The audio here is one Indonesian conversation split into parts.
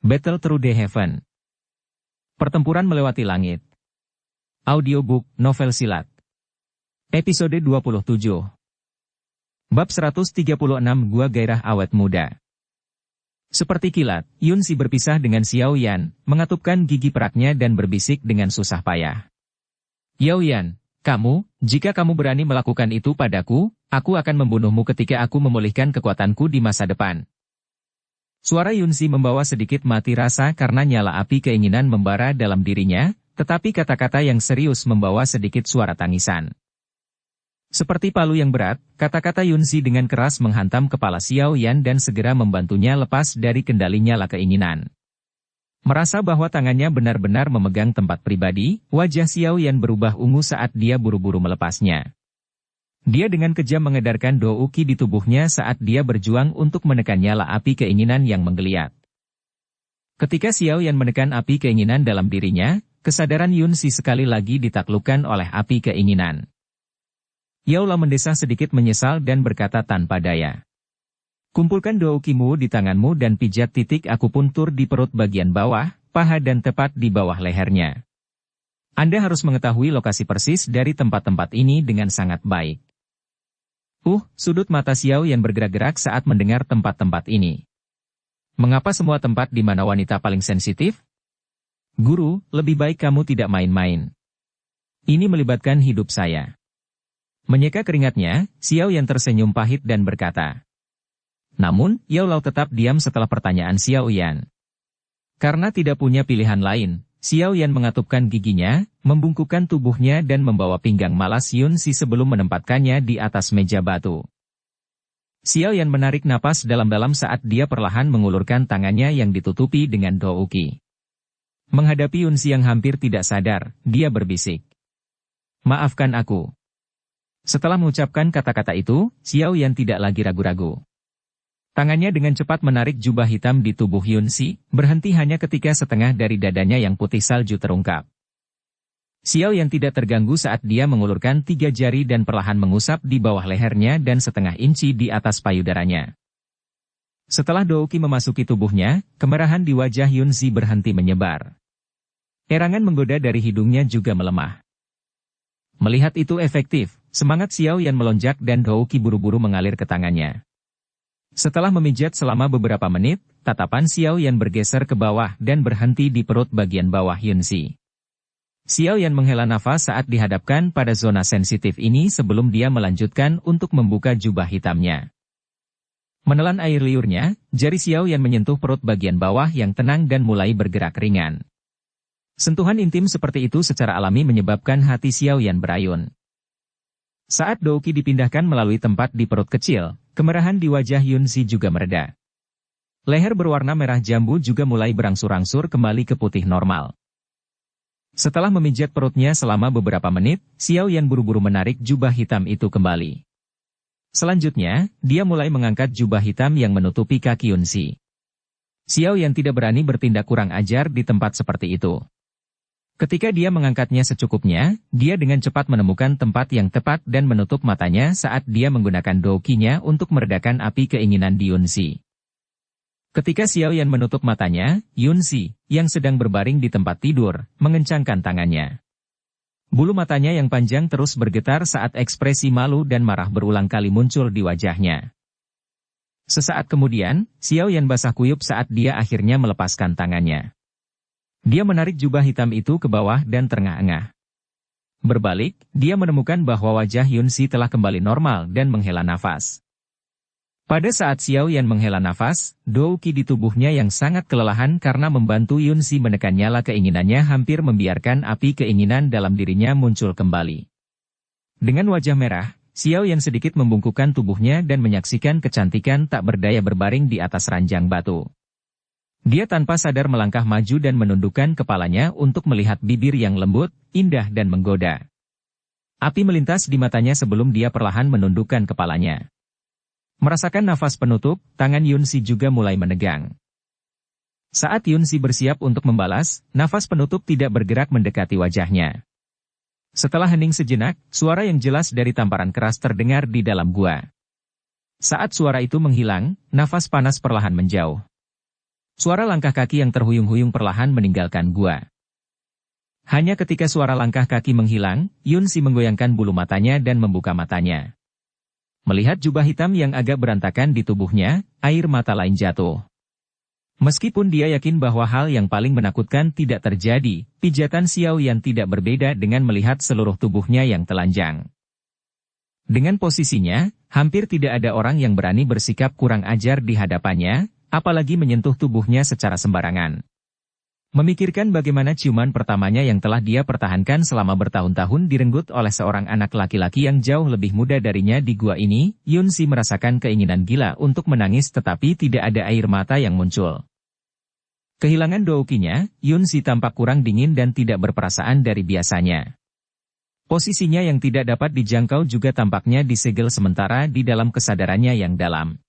Battle Through the Heaven. Pertempuran melewati langit. Audiobook, novel silat. Episode 27. Bab 136 Gua Gairah Awet Muda. Seperti kilat, Yun Si berpisah dengan Xiao Yan, mengatupkan gigi peraknya dan berbisik dengan susah payah. Yao Yan, jika kamu berani melakukan itu padaku, aku akan membunuhmu ketika aku memulihkan kekuatanku di masa depan. Suara Yun Si membawa sedikit mati rasa karena nyala api keinginan membara dalam dirinya, tetapi kata-kata yang serius membawa sedikit suara tangisan. Seperti palu yang berat, kata-kata Yun Si dengan keras menghantam kepala Xiao Yan dan segera membantunya lepas dari kendali nyala keinginan. Merasa bahwa tangannya benar-benar memegang tempat pribadi, wajah Xiao Yan berubah ungu saat dia buru-buru melepasnya. Dia dengan kejam mengedarkan dou qi di tubuhnya saat dia berjuang untuk menekan nyala api keinginan yang menggeliat. Ketika Xiao Yan menekan api keinginan dalam dirinya, kesadaran Yun Si sekali lagi ditaklukkan oleh api keinginan. Yaola mendesah sedikit menyesal dan berkata tanpa daya. Kumpulkan dou qimu di tanganmu dan pijat titik akupuntur di perut bagian bawah, paha dan tepat di bawah lehernya. Anda harus mengetahui lokasi persis dari tempat-tempat ini dengan sangat baik. Sudut mata Xiao Yan bergerak-gerak saat mendengar tempat-tempat ini. Mengapa semua tempat di mana wanita paling sensitif? Guru, lebih baik kamu tidak main-main. Ini melibatkan hidup saya. Menyeka keringatnya, Xiao Yan tersenyum pahit dan berkata. Namun, Yao Lao tetap diam setelah pertanyaan Xiao Yan. Karena tidak punya pilihan lain, Xiao Yan mengatupkan giginya, membungkukkan tubuhnya dan membawa pinggang malas Yun Si sebelum menempatkannya di atas meja batu. Xiao Yan menarik napas dalam-dalam saat dia perlahan mengulurkan tangannya yang ditutupi dengan dou qi. Menghadapi Yun Si yang hampir tidak sadar, dia berbisik. Maafkan aku. Setelah mengucapkan kata-kata itu, Xiao Yan tidak lagi ragu-ragu. Tangannya dengan cepat menarik jubah hitam di tubuh Yun Si, berhenti hanya ketika setengah dari dadanya yang putih salju terungkap. Xiao Yan tidak terganggu saat dia mengulurkan 3 jari dan perlahan mengusap di bawah lehernya dan setengah inci di atas payudaranya. Setelah dou qi memasuki tubuhnya, kemerahan di wajah Yun Si berhenti menyebar. Erangan menggoda dari hidungnya juga melemah. Melihat itu efektif, semangat Xiao Yan melonjak dan dou qi buru-buru mengalir ke tangannya. Setelah memijat selama beberapa menit, tatapan Xiao Yan bergeser ke bawah dan berhenti di perut bagian bawah Yun Si. Xiao Yan menghela nafas saat dihadapkan pada zona sensitif ini sebelum dia melanjutkan untuk membuka jubah hitamnya. Menelan air liurnya, jari Xiao Yan menyentuh perut bagian bawah yang tenang dan mulai bergerak ringan. Sentuhan intim seperti itu secara alami menyebabkan hati Xiao Yan berayun. Saat dou qi dipindahkan melalui tempat di perut kecil, kemerahan di wajah Yun Si juga mereda. Leher berwarna merah jambu juga mulai berangsur-angsur kembali ke putih normal. Setelah memijat perutnya selama beberapa menit, Xiao Yan buru-buru menarik jubah hitam itu kembali. Selanjutnya, dia mulai mengangkat jubah hitam yang menutupi kaki Yun Si. Xiao Yan tidak berani bertindak kurang ajar di tempat seperti itu. Ketika dia mengangkatnya secukupnya, dia dengan cepat menemukan tempat yang tepat dan menutup matanya saat dia menggunakan dou qi-nya untuk meredakan api keinginan di Yun Si. Ketika Xiao Yan menutup matanya, Yun Si, yang sedang berbaring di tempat tidur, mengencangkan tangannya. Bulu matanya yang panjang terus bergetar saat ekspresi malu dan marah berulang kali muncul di wajahnya. Sesaat kemudian, Xiao Yan basah kuyup saat dia akhirnya melepaskan tangannya. Dia menarik jubah hitam itu ke bawah dan terengah-engah. Berbalik, dia menemukan bahwa wajah Yun Si telah kembali normal dan menghela nafas. Pada saat Xiao Yan menghela nafas, dou qi di tubuhnya yang sangat kelelahan karena membantu Yun Si menekan nyala keinginannya hampir membiarkan api keinginan dalam dirinya muncul kembali. Dengan wajah merah, Xiao Yan sedikit membungkukkan tubuhnya dan menyaksikan kecantikan tak berdaya berbaring di atas ranjang batu. Dia tanpa sadar melangkah maju dan menundukkan kepalanya untuk melihat bibir yang lembut, indah dan menggoda. Api melintas di matanya sebelum dia perlahan menundukkan kepalanya. Merasakan nafas penutup, tangan Yun Si juga mulai menegang. Saat Yun Si bersiap untuk membalas, nafas penutup tidak bergerak mendekati wajahnya. Setelah hening sejenak, suara yang jelas dari tamparan keras terdengar di dalam gua. Saat suara itu menghilang, nafas panas perlahan menjauh. Suara langkah kaki yang terhuyung-huyung perlahan meninggalkan gua. Hanya ketika suara langkah kaki menghilang, Yun-si menggoyangkan bulu matanya dan membuka matanya. Melihat jubah hitam yang agak berantakan di tubuhnya, air mata lain jatuh. Meskipun dia yakin bahwa hal yang paling menakutkan tidak terjadi, pijatan Xiao Yan tidak berbeda dengan melihat seluruh tubuhnya yang telanjang. Dengan posisinya, hampir tidak ada orang yang berani bersikap kurang ajar di hadapannya, apalagi menyentuh tubuhnya secara sembarangan. Memikirkan bagaimana ciuman pertamanya yang telah dia pertahankan selama bertahun-tahun direnggut oleh seorang anak laki-laki yang jauh lebih muda darinya di gua ini, Yun-si merasakan keinginan gila untuk menangis tetapi tidak ada air mata yang muncul. Kehilangan doukinya, Yun-si tampak kurang dingin dan tidak berperasaan dari biasanya. Posisinya yang tidak dapat dijangkau juga tampaknya disegel sementara di dalam kesadarannya yang dalam.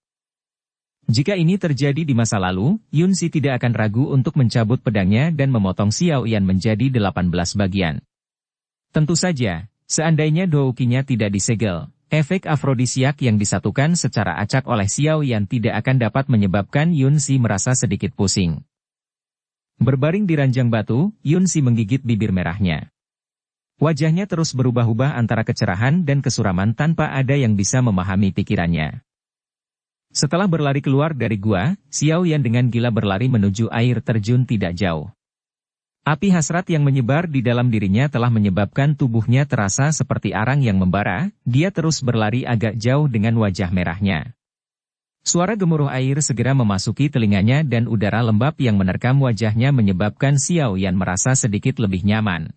Jika ini terjadi di masa lalu, Yun-si tidak akan ragu untuk mencabut pedangnya dan memotong Xiao Yan menjadi 18 bagian. Tentu saja, seandainya doukinya tidak disegel, efek afrodisiak yang disatukan secara acak oleh Xiao Yan tidak akan dapat menyebabkan Yun-si merasa sedikit pusing. Berbaring di ranjang batu, Yun-si menggigit bibir merahnya. Wajahnya terus berubah-ubah antara kecerahan dan kesuraman tanpa ada yang bisa memahami pikirannya. Setelah berlari keluar dari gua, Xiao Yan dengan gila berlari menuju air terjun tidak jauh. Api hasrat yang menyebar di dalam dirinya telah menyebabkan tubuhnya terasa seperti arang yang membara, dia terus berlari agak jauh dengan wajah merahnya. Suara gemuruh air segera memasuki telinganya dan udara lembab yang menerkam wajahnya menyebabkan Xiao Yan merasa sedikit lebih nyaman.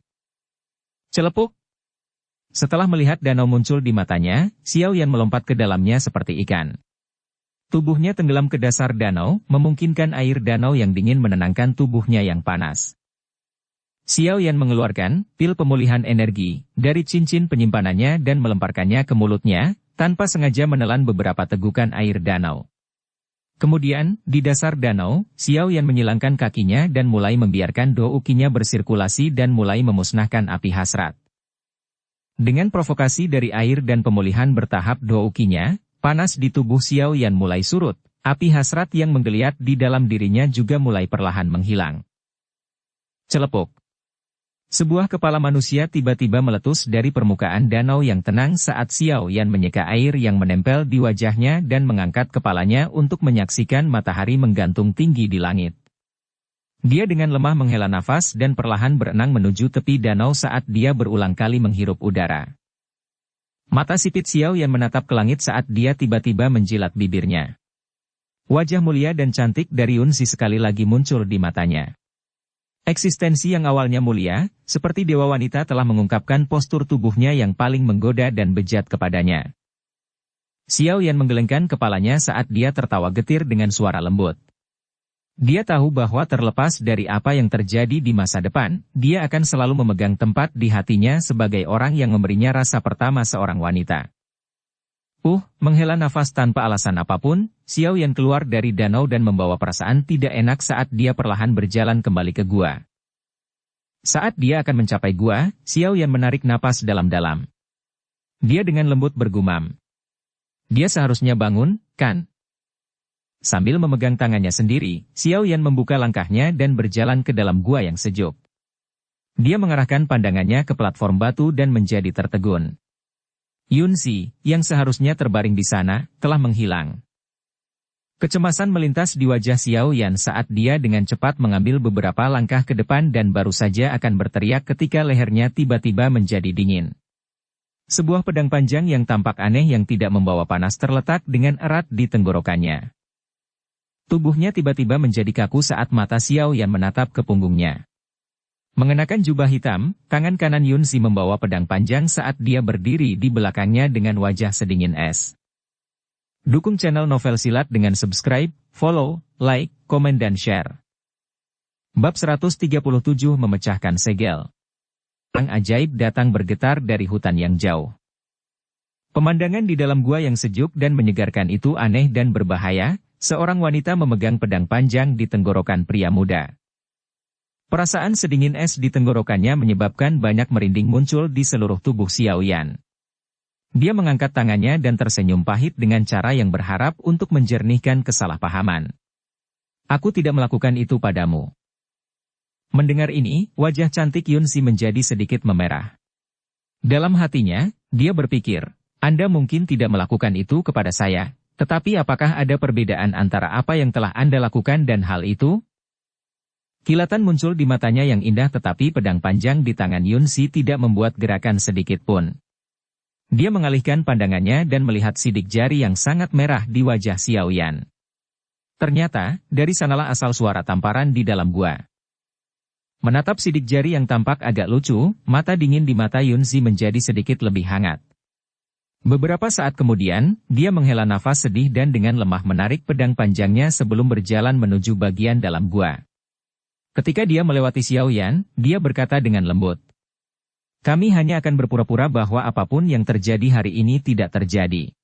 Celepuk! Setelah melihat danau muncul di matanya, Xiao Yan melompat ke dalamnya seperti ikan. Tubuhnya tenggelam ke dasar danau, memungkinkan air danau yang dingin menenangkan tubuhnya yang panas. Xiao Yan mengeluarkan pil pemulihan energi dari cincin penyimpanannya dan melemparkannya ke mulutnya, tanpa sengaja menelan beberapa tegukan air danau. Kemudian, di dasar danau, Xiao Yan menyilangkan kakinya dan mulai membiarkan doukinya bersirkulasi dan mulai memusnahkan api hasrat. Dengan provokasi dari air dan pemulihan bertahap doukinya, panas di tubuh Xiao Yan mulai surut, api hasrat yang menggeliat di dalam dirinya juga mulai perlahan menghilang. Celepuk. Sebuah kepala manusia tiba-tiba meletus dari permukaan danau yang tenang saat Xiao Yan menyeka air yang menempel di wajahnya dan mengangkat kepalanya untuk menyaksikan matahari menggantung tinggi di langit. Dia dengan lemah menghela nafas dan perlahan berenang menuju tepi danau saat dia berulang kali menghirup udara. Mata sipit Xiao Yan menatap ke langit saat dia tiba-tiba menjilat bibirnya. Wajah mulia dan cantik dari Yun-si sekali lagi muncul di matanya. Eksistensi yang awalnya mulia, seperti dewa wanita telah mengungkapkan postur tubuhnya yang paling menggoda dan bejat kepadanya. Xiao Yan menggelengkan kepalanya saat dia tertawa getir dengan suara lembut. Dia tahu bahwa terlepas dari apa yang terjadi di masa depan, dia akan selalu memegang tempat di hatinya sebagai orang yang memberinya rasa pertama seorang wanita. Menghela nafas tanpa alasan apapun, Xiao Yan keluar dari danau dan membawa perasaan tidak enak saat dia perlahan berjalan kembali ke gua. Saat dia akan mencapai gua, Xiao Yan menarik napas dalam-dalam. Dia dengan lembut bergumam. Dia seharusnya bangun, kan? Sambil memegang tangannya sendiri, Xiao Yan membuka langkahnya dan berjalan ke dalam gua yang sejuk. Dia mengarahkan pandangannya ke platform batu dan menjadi tertegun. Yun-si, yang seharusnya terbaring di sana, telah menghilang. Kecemasan melintas di wajah Xiao Yan saat dia dengan cepat mengambil beberapa langkah ke depan dan baru saja akan berteriak ketika lehernya tiba-tiba menjadi dingin. Sebuah pedang panjang yang tampak aneh yang tidak membawa panas terletak dengan erat di tenggorokannya. Tubuhnya tiba-tiba menjadi kaku saat mata Xiao Yan menatap ke punggungnya. Mengenakan jubah hitam, tangan kanan Yun-si membawa pedang panjang saat dia berdiri di belakangnya dengan wajah sedingin es. Dukung channel Novel Silat dengan subscribe, follow, like, komen dan share. Bab 137 Memecahkan Segel. Orang ajaib datang bergetar dari hutan yang jauh. Pemandangan di dalam gua yang sejuk dan menyegarkan itu aneh dan berbahaya. Seorang wanita memegang pedang panjang di tenggorokan pria muda. Perasaan sedingin es di tenggorokannya menyebabkan banyak merinding muncul di seluruh tubuh Xiao Yan. Dia mengangkat tangannya dan tersenyum pahit dengan cara yang berharap untuk menjernihkan kesalahpahaman. Aku tidak melakukan itu padamu. Mendengar ini, wajah cantik Yunsi menjadi sedikit memerah. Dalam hatinya, dia berpikir, Anda mungkin tidak melakukan itu kepada saya, tetapi apakah ada perbedaan antara apa yang telah Anda lakukan dan hal itu? Kilatan muncul di matanya yang indah tetapi pedang panjang di tangan Yunsi tidak membuat gerakan sedikit pun. Dia mengalihkan pandangannya dan melihat sidik jari yang sangat merah di wajah Xiaoyan. Ternyata, dari sanalah asal suara tamparan di dalam gua. Menatap sidik jari yang tampak agak lucu, mata dingin di mata Yunsi menjadi sedikit lebih hangat. Beberapa saat kemudian, dia menghela nafas sedih dan dengan lemah menarik pedang panjangnya sebelum berjalan menuju bagian dalam gua. Ketika dia melewati Xiaoyan, dia berkata dengan lembut. Kami hanya akan berpura-pura bahwa apapun yang terjadi hari ini tidak terjadi.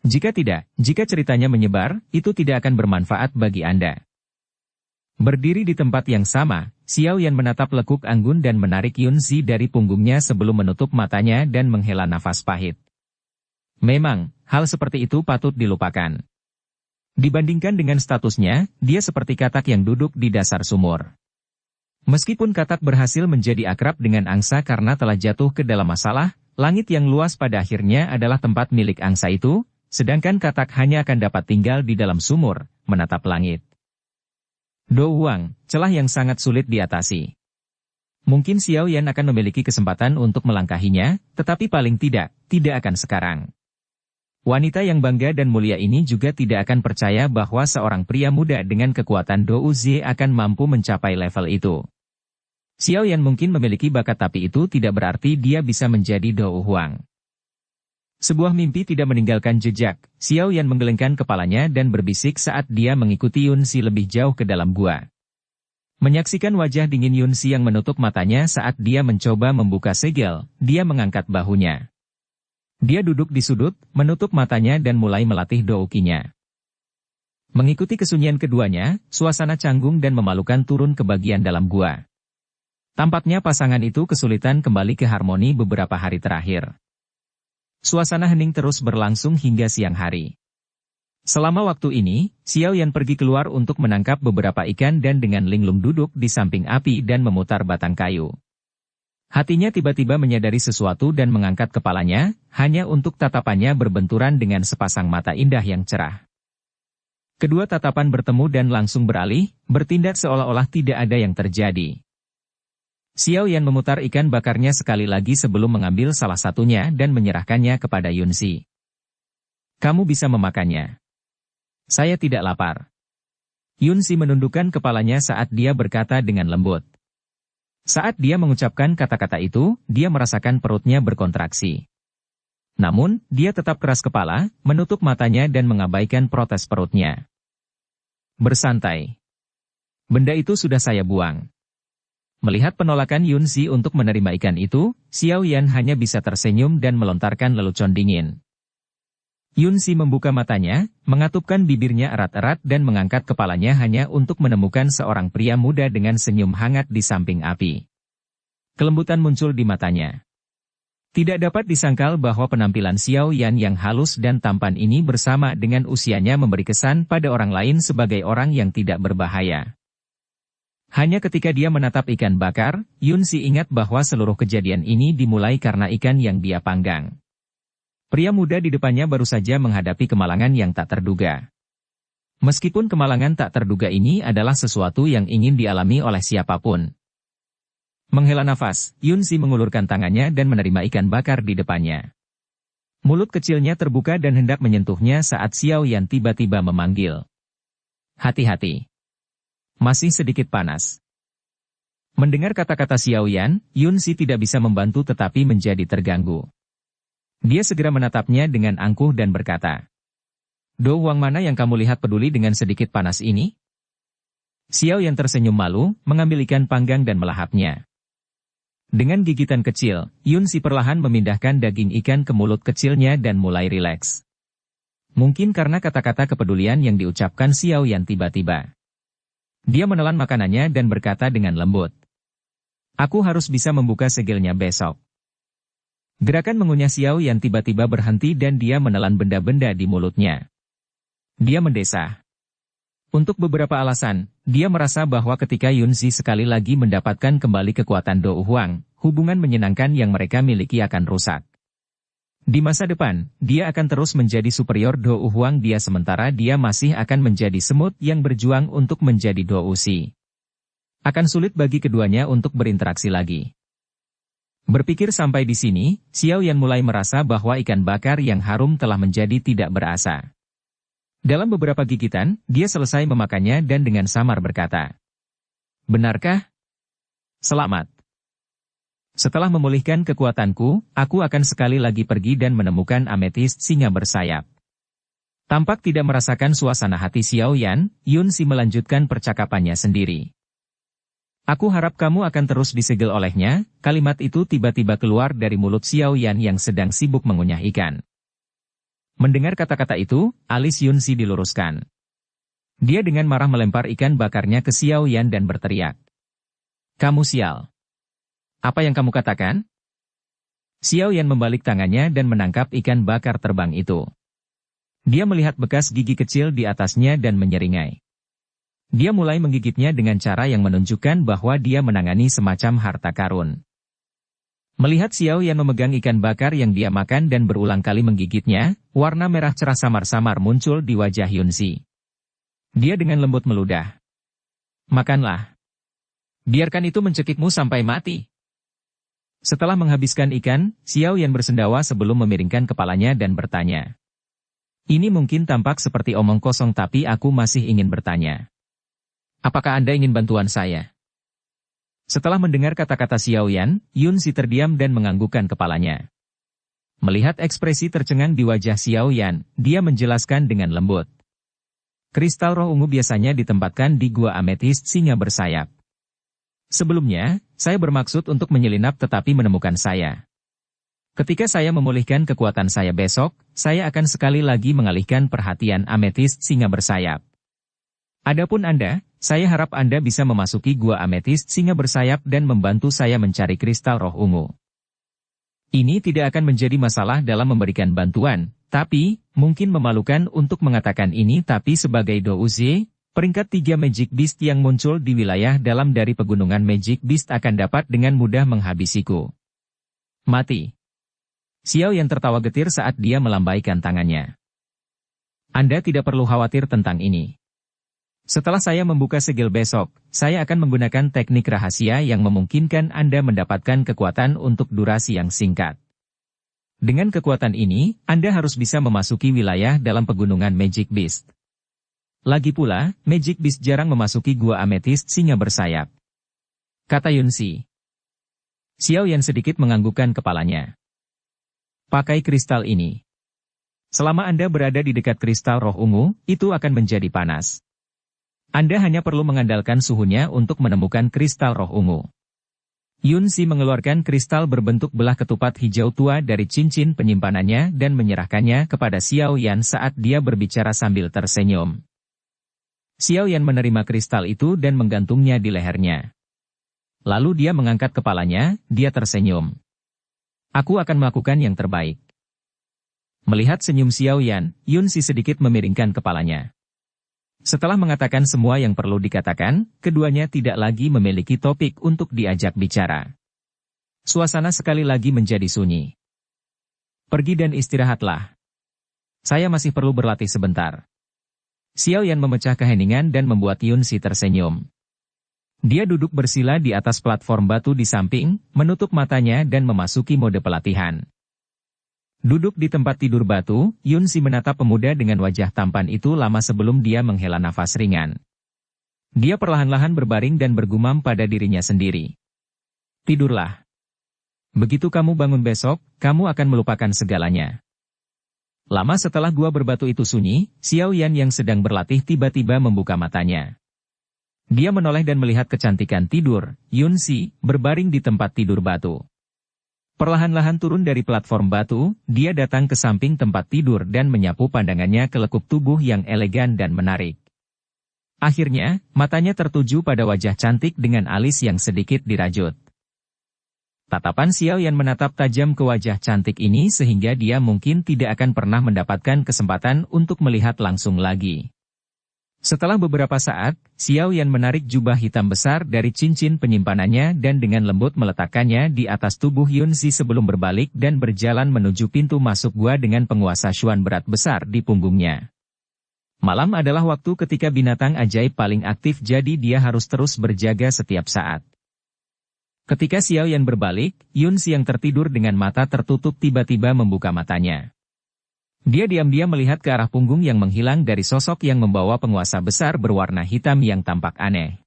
Jika ceritanya menyebar, itu tidak akan bermanfaat bagi Anda. Berdiri di tempat yang sama, Xiaoyan menatap lekuk anggun dan menarik Yunsi dari punggungnya sebelum menutup matanya dan menghela nafas pahit. Memang, hal seperti itu patut dilupakan. Dibandingkan dengan statusnya, dia seperti katak yang duduk di dasar sumur. Meskipun katak berhasil menjadi akrab dengan angsa karena telah jatuh ke dalam masalah, langit yang luas pada akhirnya adalah tempat milik angsa itu, sedangkan katak hanya akan dapat tinggal di dalam sumur, menatap langit. Do Huang, celah yang sangat sulit diatasi. Mungkin Xiaoyan akan memiliki kesempatan untuk melangkahinya, tetapi paling tidak akan sekarang. Wanita yang bangga dan mulia ini juga tidak akan percaya bahwa seorang pria muda dengan kekuatan Dou Zi akan mampu mencapai level itu. Xiaoyan mungkin memiliki bakat tapi itu tidak berarti dia bisa menjadi Dou Huang. Sebuah mimpi tidak meninggalkan jejak, Xiaoyan menggelengkan kepalanya dan berbisik saat dia mengikuti Yunsi lebih jauh ke dalam gua. Menyaksikan wajah dingin Yunsi yang menutup matanya saat dia mencoba membuka segel, dia mengangkat bahunya. Dia duduk di sudut, menutup matanya dan mulai melatih doukinya. Mengikuti kesunyian keduanya, suasana canggung dan memalukan turun ke bagian dalam gua. Tampaknya pasangan itu kesulitan kembali ke harmoni beberapa hari terakhir. Suasana hening terus berlangsung hingga siang hari. Selama waktu ini, Xiaoyan pergi keluar untuk menangkap beberapa ikan dan dengan linglung duduk di samping api dan memutar batang kayu. Hatinya tiba-tiba menyadari sesuatu dan mengangkat kepalanya, hanya untuk tatapannya berbenturan dengan sepasang mata indah yang cerah. Kedua tatapan bertemu dan langsung beralih, bertindak seolah-olah tidak ada yang terjadi. Xiaoyan memutar ikan bakarnya sekali lagi sebelum mengambil salah satunya dan menyerahkannya kepada Yunsi. Kamu bisa memakannya. Saya tidak lapar. Yunsi menundukkan kepalanya saat dia berkata dengan lembut. Saat dia mengucapkan kata-kata itu, dia merasakan perutnya berkontraksi. Namun, dia tetap keras kepala, menutup matanya dan mengabaikan protes perutnya. Bersantai. Benda itu sudah saya buang. Melihat penolakan Yunsi untuk menerima ikan itu, Xiaoyan hanya bisa tersenyum dan melontarkan lelucon dingin. Yunsi membuka matanya, mengatupkan bibirnya erat-erat dan mengangkat kepalanya hanya untuk menemukan seorang pria muda dengan senyum hangat di samping api. Kelembutan muncul di matanya. Tidak dapat disangkal bahwa penampilan Xiaoyan yang halus dan tampan ini bersama dengan usianya memberi kesan pada orang lain sebagai orang yang tidak berbahaya. Hanya ketika dia menatap ikan bakar, Yunsi ingat bahwa seluruh kejadian ini dimulai karena ikan yang dia panggang. Pria muda di depannya baru saja menghadapi kemalangan yang tak terduga. Meskipun kemalangan tak terduga ini adalah sesuatu yang ingin dialami oleh siapapun. Menghela nafas, Yunsi mengulurkan tangannya dan menerima ikan bakar di depannya. Mulut kecilnya terbuka dan hendak menyentuhnya saat Xiaoyan tiba-tiba memanggil. Hati-hati. Masih sedikit panas. Mendengar kata-kata Xiaoyan, Yunsi tidak bisa membantu tetapi menjadi terganggu. Dia segera menatapnya dengan angkuh dan berkata, Do Huang mana yang kamu lihat peduli dengan sedikit panas ini? Xiaoyan tersenyum malu, mengambil ikan panggang dan melahapnya. Dengan gigitan kecil, Yunsi perlahan memindahkan daging ikan ke mulut kecilnya dan mulai rileks. Mungkin karena kata-kata kepedulian yang diucapkan Xiaoyan tiba-tiba. Dia menelan makanannya dan berkata dengan lembut. Aku harus bisa membuka segelnya besok. Gerakan mengunyah Xiaoyan tiba-tiba berhenti dan dia menelan benda-benda di mulutnya. Dia mendesah. Untuk beberapa alasan, dia merasa bahwa ketika Yunzi sekali lagi mendapatkan kembali kekuatan Dou Huang, hubungan menyenangkan yang mereka miliki akan rusak. Di masa depan, dia akan terus menjadi superior Dou Huang dia sementara dia masih akan menjadi semut yang berjuang untuk menjadi Dou Si. Akan sulit bagi keduanya untuk berinteraksi lagi. Berpikir sampai di sini, Xiao Yan mulai merasa bahwa ikan bakar yang harum telah menjadi tidak berasa. Dalam beberapa gigitan, dia selesai memakannya dan dengan samar berkata, "Benarkah? Selamat. Setelah memulihkan kekuatanku, aku akan sekali lagi pergi dan menemukan ametist singa bersayap." Tampak tidak merasakan suasana hati Xiao Yan, Yunzi melanjutkan percakapannya sendiri. "Aku harap kamu akan terus disegel olehnya." Kalimat itu tiba-tiba keluar dari mulut Xiao Yan yang sedang sibuk mengunyah ikan. Mendengar kata-kata itu, alis Yunzi diluruskan. Dia dengan marah melempar ikan bakarnya ke Xiao Yan dan berteriak. "Kamu sial. Apa yang kamu katakan?" Xiao Yan membalik tangannya dan menangkap ikan bakar terbang itu. Dia melihat bekas gigi kecil di atasnya dan menyeringai. Dia mulai menggigitnya dengan cara yang menunjukkan bahwa dia menangani semacam harta karun. Melihat Xiao Yan memegang ikan bakar yang dia makan dan berulang kali menggigitnya, warna merah cerah samar-samar muncul di wajah Yunzi. Dia dengan lembut meludah. "Makanlah. Biarkan itu mencekikmu sampai mati." Setelah menghabiskan ikan, Xiao Yan bersendawa sebelum memiringkan kepalanya dan bertanya. "Ini mungkin tampak seperti omong kosong tapi aku masih ingin bertanya. Apakah Anda ingin bantuan saya?" Setelah mendengar kata-kata Xiao Yan, Yunzi terdiam dan menganggukkan kepalanya. Melihat ekspresi tercengang di wajah Xiao Yan, dia menjelaskan dengan lembut. "Kristal roh ungu biasanya ditempatkan di gua ametist singa bersayap. Sebelumnya, saya bermaksud untuk menyelinap tetapi menemukan saya. Ketika saya memulihkan kekuatan saya besok, saya akan sekali lagi mengalihkan perhatian ametist singa bersayap. Adapun Anda, saya harap Anda bisa memasuki gua ametist singa bersayap dan membantu saya mencari kristal roh ungu. Ini tidak akan menjadi masalah dalam memberikan bantuan, tapi, mungkin memalukan untuk mengatakan ini tapi sebagai Dou Zi, peringkat 3 Magic Beast yang muncul di wilayah dalam dari pegunungan Magic Beast akan dapat dengan mudah menghabisiku. Mati." Xiao Yan tertawa getir saat dia melambaikan tangannya. "Anda tidak perlu khawatir tentang ini. Setelah saya membuka segel besok, saya akan menggunakan teknik rahasia yang memungkinkan Anda mendapatkan kekuatan untuk durasi yang singkat. Dengan kekuatan ini, Anda harus bisa memasuki wilayah dalam pegunungan Magic Beast. Lagi pula, Magic Beast jarang memasuki gua ametist singa bersayap," kata Yunzi. Xiao Yan sedikit menganggukkan kepalanya. "Pakai kristal ini. Selama Anda berada di dekat kristal roh ungu, itu akan menjadi panas. Anda hanya perlu mengandalkan suhunya untuk menemukan kristal roh ungu." Yunzi mengeluarkan kristal berbentuk belah ketupat hijau tua dari cincin penyimpanannya dan menyerahkannya kepada Xiao Yan saat dia berbicara sambil tersenyum. Xiao Yan menerima kristal itu dan menggantungnya di lehernya. Lalu dia mengangkat kepalanya, dia tersenyum. "Aku akan melakukan yang terbaik." Melihat senyum Xiao Yan, Yunzi sedikit memiringkan kepalanya. Setelah mengatakan semua yang perlu dikatakan, keduanya tidak lagi memiliki topik untuk diajak bicara. Suasana sekali lagi menjadi sunyi. "Pergi dan istirahatlah. Saya masih perlu berlatih sebentar." Xiao Yan memecah keheningan dan membuat Yunzi tersenyum. Dia duduk bersila di atas platform batu di samping, menutup matanya dan memasuki mode pelatihan. Duduk di tempat tidur batu, Yunzi menatap pemuda dengan wajah tampan itu lama sebelum dia menghela nafas ringan. Dia perlahan-lahan berbaring dan bergumam pada dirinya sendiri. "Tidurlah. Begitu kamu bangun besok, kamu akan melupakan segalanya." Lama setelah gua berbatu itu sunyi, Xiao Yan yang sedang berlatih tiba-tiba membuka matanya. Dia menoleh dan melihat kecantikan tidur, Yunzi, berbaring di tempat tidur batu. Perlahan-lahan turun dari platform batu, dia datang ke samping tempat tidur dan menyapu pandangannya ke lekuk tubuh yang elegan dan menarik. Akhirnya, matanya tertuju pada wajah cantik dengan alis yang sedikit dirajut. Tatapan Xiao Yan menatap tajam ke wajah cantik ini sehingga dia mungkin tidak akan pernah mendapatkan kesempatan untuk melihat langsung lagi. Setelah beberapa saat, Xiao Yan menarik jubah hitam besar dari cincin penyimpanannya dan dengan lembut meletakkannya di atas tubuh Yunzi sebelum berbalik dan berjalan menuju pintu masuk gua dengan penguasa Xuan berat besar di punggungnya. Malam adalah waktu ketika binatang ajaib paling aktif, jadi dia harus terus berjaga setiap saat. Ketika Xiao Yan berbalik, Yunzi yang tertidur dengan mata tertutup tiba-tiba membuka matanya. Dia diam-diam melihat ke arah punggung yang menghilang dari sosok yang membawa penguasa besar berwarna hitam yang tampak aneh.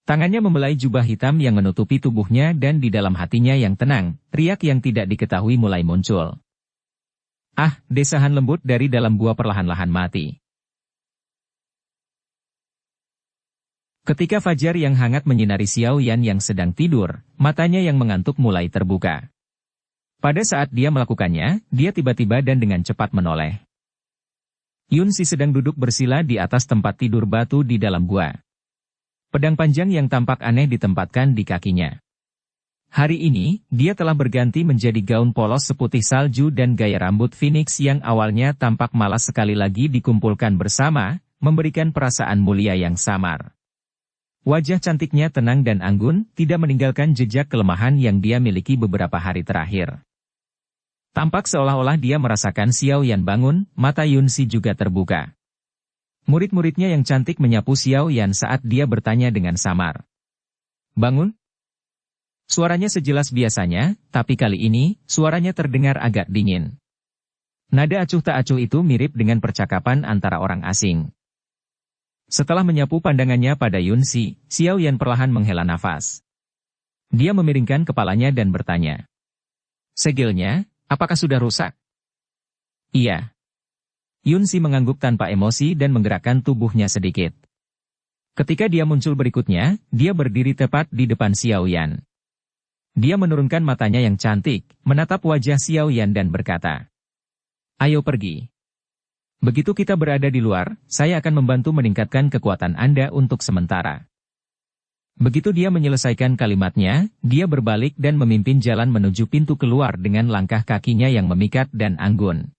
Tangannya membelai jubah hitam yang menutupi tubuhnya dan di dalam hatinya yang tenang, riak yang tidak diketahui mulai muncul. Ah, desahan lembut dari dalam gua perlahan-lahan mati. Ketika fajar yang hangat menyinari Xiao Yan yang sedang tidur, matanya yang mengantuk mulai terbuka. Pada saat dia melakukannya, dia tiba-tiba dan dengan cepat menoleh. Yunzi sedang duduk bersila di atas tempat tidur batu di dalam gua. Pedang panjang yang tampak aneh ditempatkan di kakinya. Hari ini, dia telah berganti menjadi gaun polos seputih salju dan gaya rambut phoenix yang awalnya tampak malas sekali lagi dikumpulkan bersama, memberikan perasaan mulia yang samar. Wajah cantiknya tenang dan anggun, tidak meninggalkan jejak kelemahan yang dia miliki beberapa hari terakhir. Tampak seolah-olah dia merasakan Xiao Yan bangun, mata Yunzi juga terbuka. Murid-muridnya yang cantik menyapu Xiao Yan saat dia bertanya dengan samar. Bangun? Suaranya sejelas biasanya, tapi kali ini, suaranya terdengar agak dingin. Nada acuh tak acuh itu mirip dengan percakapan antara orang asing. Setelah menyapu pandangannya pada Yunzi, Xiao Yan perlahan menghela nafas. Dia memiringkan kepalanya dan bertanya. Segilnya, apakah sudah rusak? Iya. Yunzi mengangguk tanpa emosi dan menggerakkan tubuhnya sedikit. Ketika dia muncul berikutnya, dia berdiri tepat di depan Xiao Yan. Dia menurunkan matanya yang cantik, menatap wajah Xiao Yan dan berkata, "Ayo pergi. Begitu kita berada di luar, saya akan membantu meningkatkan kekuatan Anda untuk sementara." Begitu dia menyelesaikan kalimatnya, dia berbalik dan memimpin jalan menuju pintu keluar dengan langkah kakinya yang memikat dan anggun.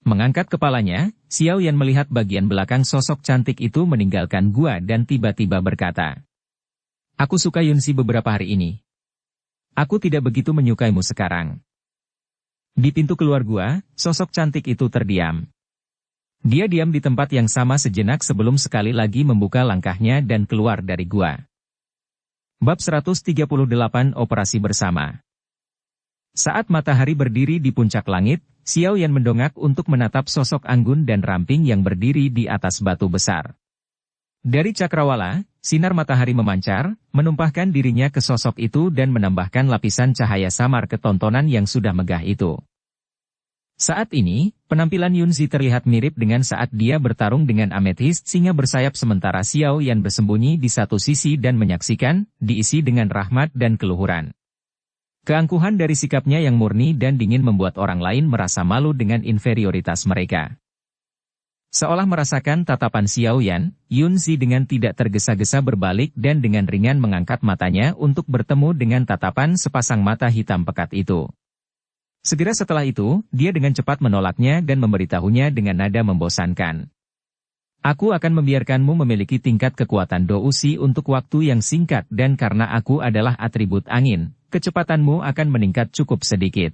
Mengangkat kepalanya, Xiao Yan melihat bagian belakang sosok cantik itu meninggalkan gua dan tiba-tiba berkata, "Aku suka Yunzi beberapa hari ini. Aku tidak begitu menyukaimu sekarang." Di pintu keluar gua, sosok cantik itu terdiam. Dia diam di tempat yang sama sejenak sebelum sekali lagi membuka langkahnya dan keluar dari gua. Bab 138 Operasi Bersama. Saat matahari berdiri di puncak langit, Xiao Yan mendongak untuk menatap sosok anggun dan ramping yang berdiri di atas batu besar. Dari cakrawala, sinar matahari memancar, menumpahkan dirinya ke sosok itu dan menambahkan lapisan cahaya samar ke tontonan yang sudah megah itu. Saat ini, penampilan Yunzi terlihat mirip dengan saat dia bertarung dengan amethyst singa bersayap sementara Xiao Yan bersembunyi di satu sisi dan menyaksikan, diisi dengan rahmat dan keluhuran. Keangkuhan dari sikapnya yang murni dan dingin membuat orang lain merasa malu dengan inferioritas mereka. Seolah merasakan tatapan Xiao Yan, Yunzi dengan tidak tergesa-gesa berbalik dan dengan ringan mengangkat matanya untuk bertemu dengan tatapan sepasang mata hitam pekat itu. Segera setelah itu, dia dengan cepat menolaknya dan memberitahunya dengan nada membosankan. "Aku akan membiarkanmu memiliki tingkat kekuatan dousi untuk waktu yang singkat dan karena aku adalah atribut angin, kecepatanmu akan meningkat cukup sedikit.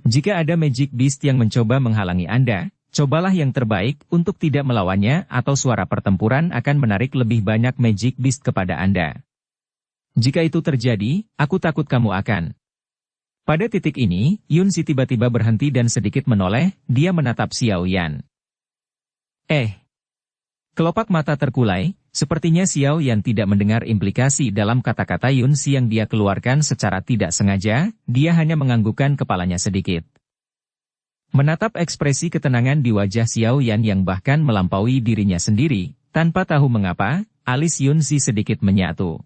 Jika ada Magic Beast yang mencoba menghalangi Anda, cobalah yang terbaik untuk tidak melawannya atau suara pertempuran akan menarik lebih banyak Magic Beast kepada Anda. Jika itu terjadi, aku takut kamu akan..." Pada titik ini, Yunzi tiba-tiba berhenti dan sedikit menoleh, dia menatap Xiao Yan. Kelopak mata terkulai, sepertinya Xiao Yan tidak mendengar implikasi dalam kata-kata Yunzi yang dia keluarkan secara tidak sengaja, dia hanya menganggukkan kepalanya sedikit. Menatap ekspresi ketenangan di wajah Xiao Yan yang bahkan melampaui dirinya sendiri, tanpa tahu mengapa, alis Yunzi sedikit menyatu.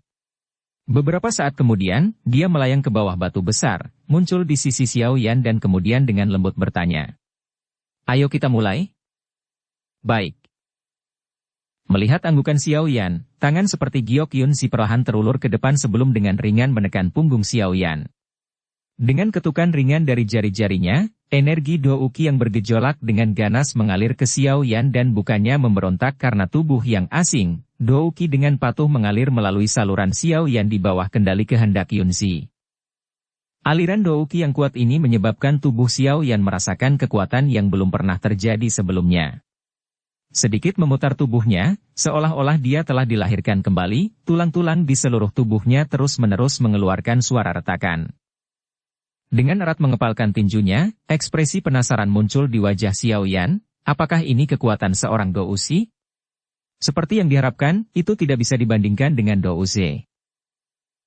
Beberapa saat kemudian, dia melayang ke bawah batu besar, muncul di sisi Xiao Yan dan kemudian dengan lembut bertanya. "Ayo kita mulai?" "Baik." Melihat anggukan Xiao Yan, tangan seperti giok Yunzi perlahan terulur ke depan sebelum dengan ringan menekan punggung Xiao Yan. Dengan ketukan ringan dari jari-jarinya, energi Douki yang bergejolak dengan ganas mengalir ke Xiao Yan dan bukannya memberontak karena tubuh yang asing. Douki dengan patuh mengalir melalui saluran Xiao Yan di bawah kendali kehendak Yunzi. Aliran Douki yang kuat ini menyebabkan tubuh Xiao Yan merasakan kekuatan yang belum pernah terjadi sebelumnya. Sedikit memutar tubuhnya, seolah-olah dia telah dilahirkan kembali, tulang-tulang di seluruh tubuhnya terus-menerus mengeluarkan suara retakan. Dengan erat mengepalkan tinjunya, ekspresi penasaran muncul di wajah Xiao Yan. Apakah ini kekuatan seorang Douzi? Seperti yang diharapkan, itu tidak bisa dibandingkan dengan Douzi.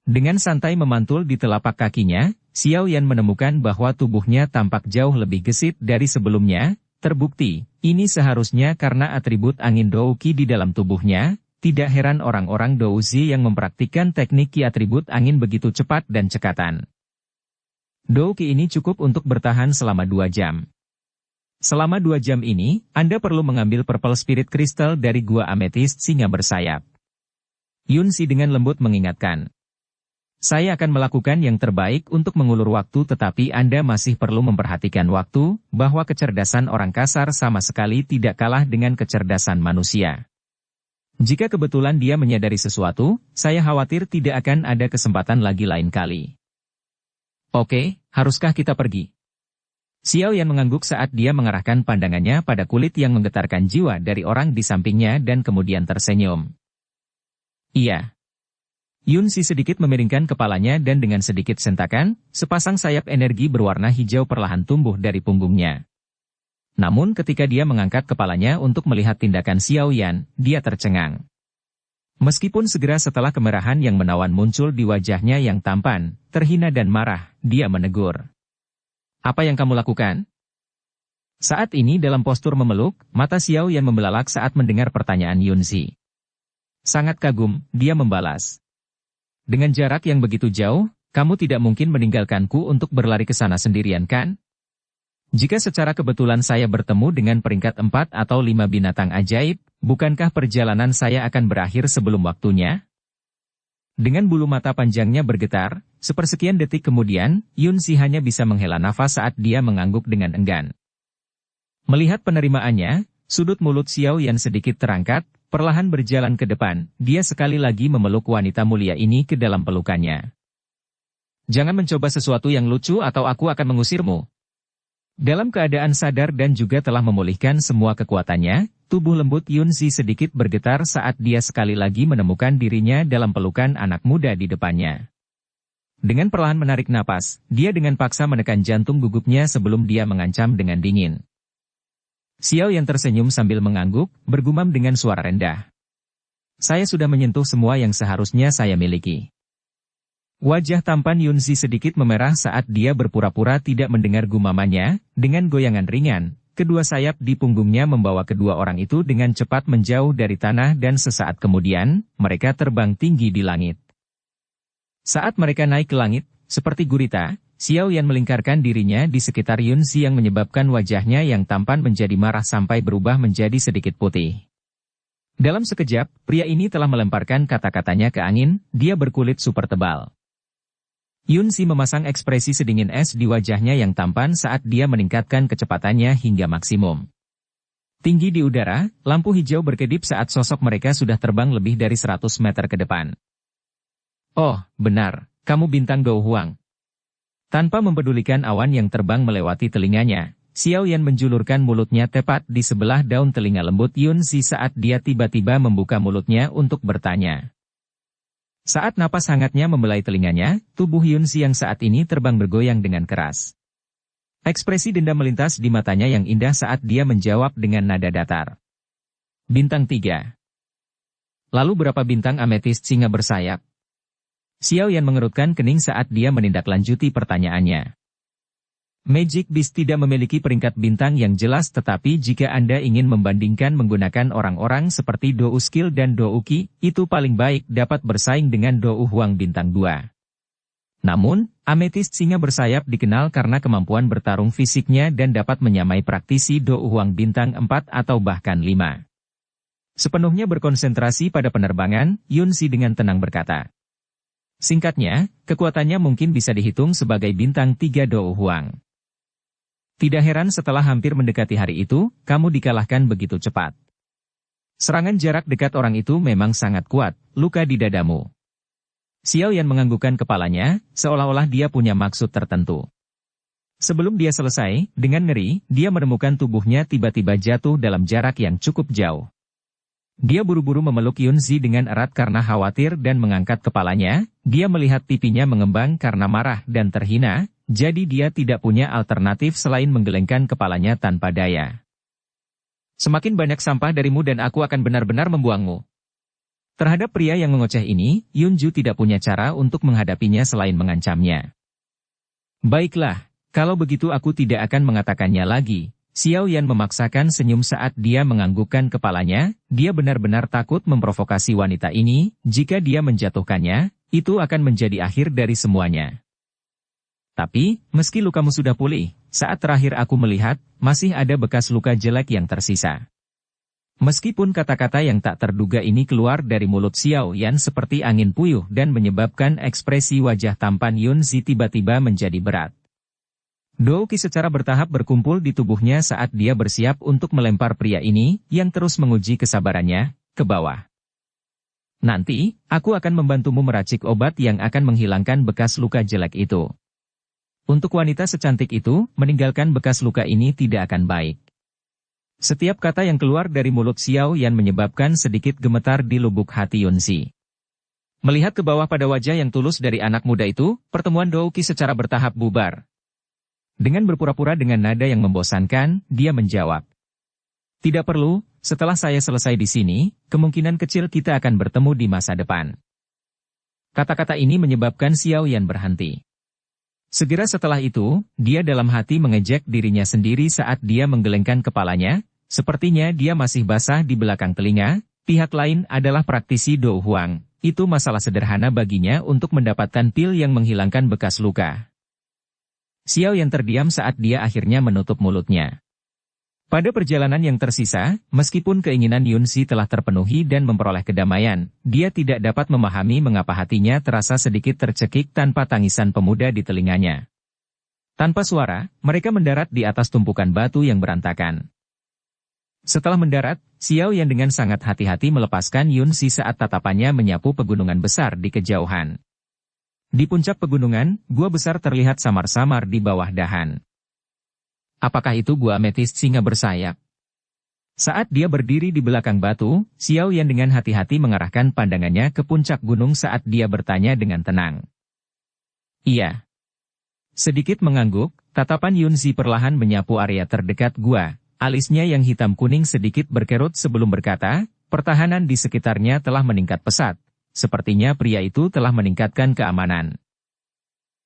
Dengan santai memantul di telapak kakinya, Xiao Yan menemukan bahwa tubuhnya tampak jauh lebih gesit dari sebelumnya. Terbukti, ini seharusnya karena atribut angin Douki di dalam tubuhnya. Tidak heran orang-orang Douzi yang mempraktikkan teknik Ki atribut angin begitu cepat dan cekatan. Douki ini cukup untuk bertahan selama 2 jam. Selama 2 jam ini, Anda perlu mengambil Purple Spirit Crystal dari gua amethyst singa bersayap. Yunzi dengan lembut mengingatkan. Saya akan melakukan yang terbaik untuk mengulur waktu, tetapi Anda masih perlu memperhatikan waktu, bahwa kecerdasan orang kasar sama sekali tidak kalah dengan kecerdasan manusia. Jika kebetulan dia menyadari sesuatu, saya khawatir tidak akan ada kesempatan lagi lain kali. Oke, haruskah kita pergi? Xiao Yan mengangguk saat dia mengarahkan pandangannya pada kulit yang menggetarkan jiwa dari orang di sampingnya dan kemudian tersenyum. Iya. Yunzi sedikit memiringkan kepalanya dan dengan sedikit sentakan, sepasang sayap energi berwarna hijau perlahan tumbuh dari punggungnya. Namun ketika dia mengangkat kepalanya untuk melihat tindakan Xiao Yan, dia tercengang. Meskipun segera setelah kemerahan yang menawan muncul di wajahnya yang tampan, terhina dan marah, dia menegur. Apa yang kamu lakukan? Saat ini dalam postur memeluk, mata Xiao Yan membelalak saat mendengar pertanyaan Yunzi. Sangat kagum, dia membalas. Dengan jarak yang begitu jauh, kamu tidak mungkin meninggalkanku untuk berlari ke sana sendirian kan? Jika secara kebetulan saya bertemu dengan peringkat 4 atau 5 binatang ajaib, bukankah perjalanan saya akan berakhir sebelum waktunya? Dengan bulu mata panjangnya bergetar, sepersekian detik kemudian, Yunzi hanya bisa menghela nafas saat dia mengangguk dengan enggan. Melihat penerimaannya, sudut mulut Xiao Yan sedikit terangkat, perlahan berjalan ke depan, dia sekali lagi memeluk wanita mulia ini ke dalam pelukannya. Jangan mencoba sesuatu yang lucu atau aku akan mengusirmu. Dalam keadaan sadar dan juga telah memulihkan semua kekuatannya, tubuh lembut Yunzi sedikit bergetar saat dia sekali lagi menemukan dirinya dalam pelukan anak muda di depannya. Dengan perlahan menarik napas, dia dengan paksa menekan jantung gugupnya sebelum dia mengancam dengan dingin. Xiao yang tersenyum sambil mengangguk, bergumam dengan suara rendah. Saya sudah menyentuh semua yang seharusnya saya miliki. Wajah tampan Yunzi sedikit memerah saat dia berpura-pura tidak mendengar gumamannya, dengan goyangan ringan, kedua sayap di punggungnya membawa kedua orang itu dengan cepat menjauh dari tanah dan sesaat kemudian, mereka terbang tinggi di langit. Saat mereka naik ke langit, seperti gurita, Xiao Yan melingkarkan dirinya di sekitar Yunzi yang menyebabkan wajahnya yang tampan menjadi marah sampai berubah menjadi sedikit putih. Dalam sekejap, pria ini telah melemparkan kata-katanya ke angin, dia berkulit super tebal. Yunzi memasang ekspresi sedingin es di wajahnya yang tampan saat dia meningkatkan kecepatannya hingga maksimum. Tinggi di udara, lampu hijau berkedip saat sosok mereka sudah terbang lebih dari 100 meter ke depan. Oh, benar, kamu bintang Dou Huang. Tanpa mempedulikan awan yang terbang melewati telinganya, Xiao Yan menjulurkan mulutnya tepat di sebelah daun telinga lembut Yunzi saat dia tiba-tiba membuka mulutnya untuk bertanya. Saat napas hangatnya membelai telinganya, tubuh Yunzi yang saat ini terbang bergoyang dengan keras. Ekspresi dendam melintas di matanya yang indah saat dia menjawab dengan nada datar. Bintang 3. Lalu berapa bintang amethyst singa bersayap? Xiao Yan mengerutkan kening saat dia menindaklanjuti pertanyaannya. Magic Beast tidak memiliki peringkat bintang yang jelas, tetapi jika Anda ingin membandingkan menggunakan orang-orang seperti Dou Skill dan Dou Qi, itu paling baik dapat bersaing dengan Dou Huang bintang 2. Namun, amethyst singa bersayap dikenal karena kemampuan bertarung fisiknya dan dapat menyamai praktisi Dou Huang bintang 4 atau bahkan 5. Sepenuhnya berkonsentrasi pada penerbangan, Yunzi dengan tenang berkata. Singkatnya, kekuatannya mungkin bisa dihitung sebagai bintang 3 Do Huang. Tidak heran setelah hampir mendekati hari itu, kamu dikalahkan begitu cepat. Serangan jarak dekat orang itu memang sangat kuat, luka di dadamu. Xiao Yan menganggukkan kepalanya, seolah-olah dia punya maksud tertentu. Sebelum dia selesai, dengan ngeri, dia menemukan tubuhnya tiba-tiba jatuh dalam jarak yang cukup jauh. Dia buru-buru memeluk Yunzi dengan erat karena khawatir dan mengangkat kepalanya, dia melihat pipinya mengembang karena marah dan terhina, jadi dia tidak punya alternatif selain menggelengkan kepalanya tanpa daya. Semakin banyak sampah darimu dan aku akan benar-benar membuangmu. Terhadap pria yang mengoceh ini, Yunju tidak punya cara untuk menghadapinya selain mengancamnya. Baiklah, kalau begitu aku tidak akan mengatakannya lagi. Xiao Yan memaksakan senyum saat dia menganggukkan kepalanya, dia benar-benar takut memprovokasi wanita ini, jika dia menjatuhkannya, itu akan menjadi akhir dari semuanya. Tapi, meski lukamu sudah pulih, saat terakhir aku melihat, masih ada bekas luka jelek yang tersisa. Meskipun kata-kata yang tak terduga ini keluar dari mulut Xiao Yan seperti angin puyuh dan menyebabkan ekspresi wajah tampan Yunzi tiba-tiba menjadi berat. Douqi secara bertahap berkumpul di tubuhnya saat dia bersiap untuk melempar pria ini, yang terus menguji kesabarannya, ke bawah. Nanti, aku akan membantumu meracik obat yang akan menghilangkan bekas luka jelek itu. Untuk wanita secantik itu, meninggalkan bekas luka ini tidak akan baik. Setiap kata yang keluar dari mulut Xiao Yan menyebabkan sedikit gemetar di lubuk hati Yunzi. Melihat ke bawah pada wajah yang tulus dari anak muda itu, pertemuan Douqi secara bertahap bubar. Dengan berpura-pura dengan nada yang membosankan, dia menjawab. Tidak perlu, setelah saya selesai di sini, kemungkinan kecil kita akan bertemu di masa depan. Kata-kata ini menyebabkan Xiao Yan berhenti. Segera setelah itu, dia dalam hati mengejek dirinya sendiri saat dia menggelengkan kepalanya, sepertinya dia masih basah di belakang telinga, pihak lain adalah praktisi Do Huang, itu masalah sederhana baginya untuk mendapatkan pil yang menghilangkan bekas luka. Xiao Yan terdiam saat dia akhirnya menutup mulutnya. Pada perjalanan yang tersisa, meskipun keinginan Yunzi telah terpenuhi dan memperoleh kedamaian, dia tidak dapat memahami mengapa hatinya terasa sedikit tercekik tanpa tangisan pemuda di telinganya. Tanpa suara, mereka mendarat di atas tumpukan batu yang berantakan. Setelah mendarat, Xiao Yan dengan sangat hati-hati melepaskan Yunzi saat tatapannya menyapu pegunungan besar di kejauhan. Di puncak pegunungan, gua besar terlihat samar-samar di bawah dahan. Apakah itu gua ametis singa bersayap? Saat dia berdiri di belakang batu, Xiao Yan dengan hati-hati mengarahkan pandangannya ke puncak gunung saat dia bertanya dengan tenang. Iya. Sedikit mengangguk, tatapan Yunzi perlahan menyapu area terdekat gua, alisnya yang hitam kuning sedikit berkerut sebelum berkata, pertahanan di sekitarnya telah meningkat pesat, sepertinya pria itu telah meningkatkan keamanan.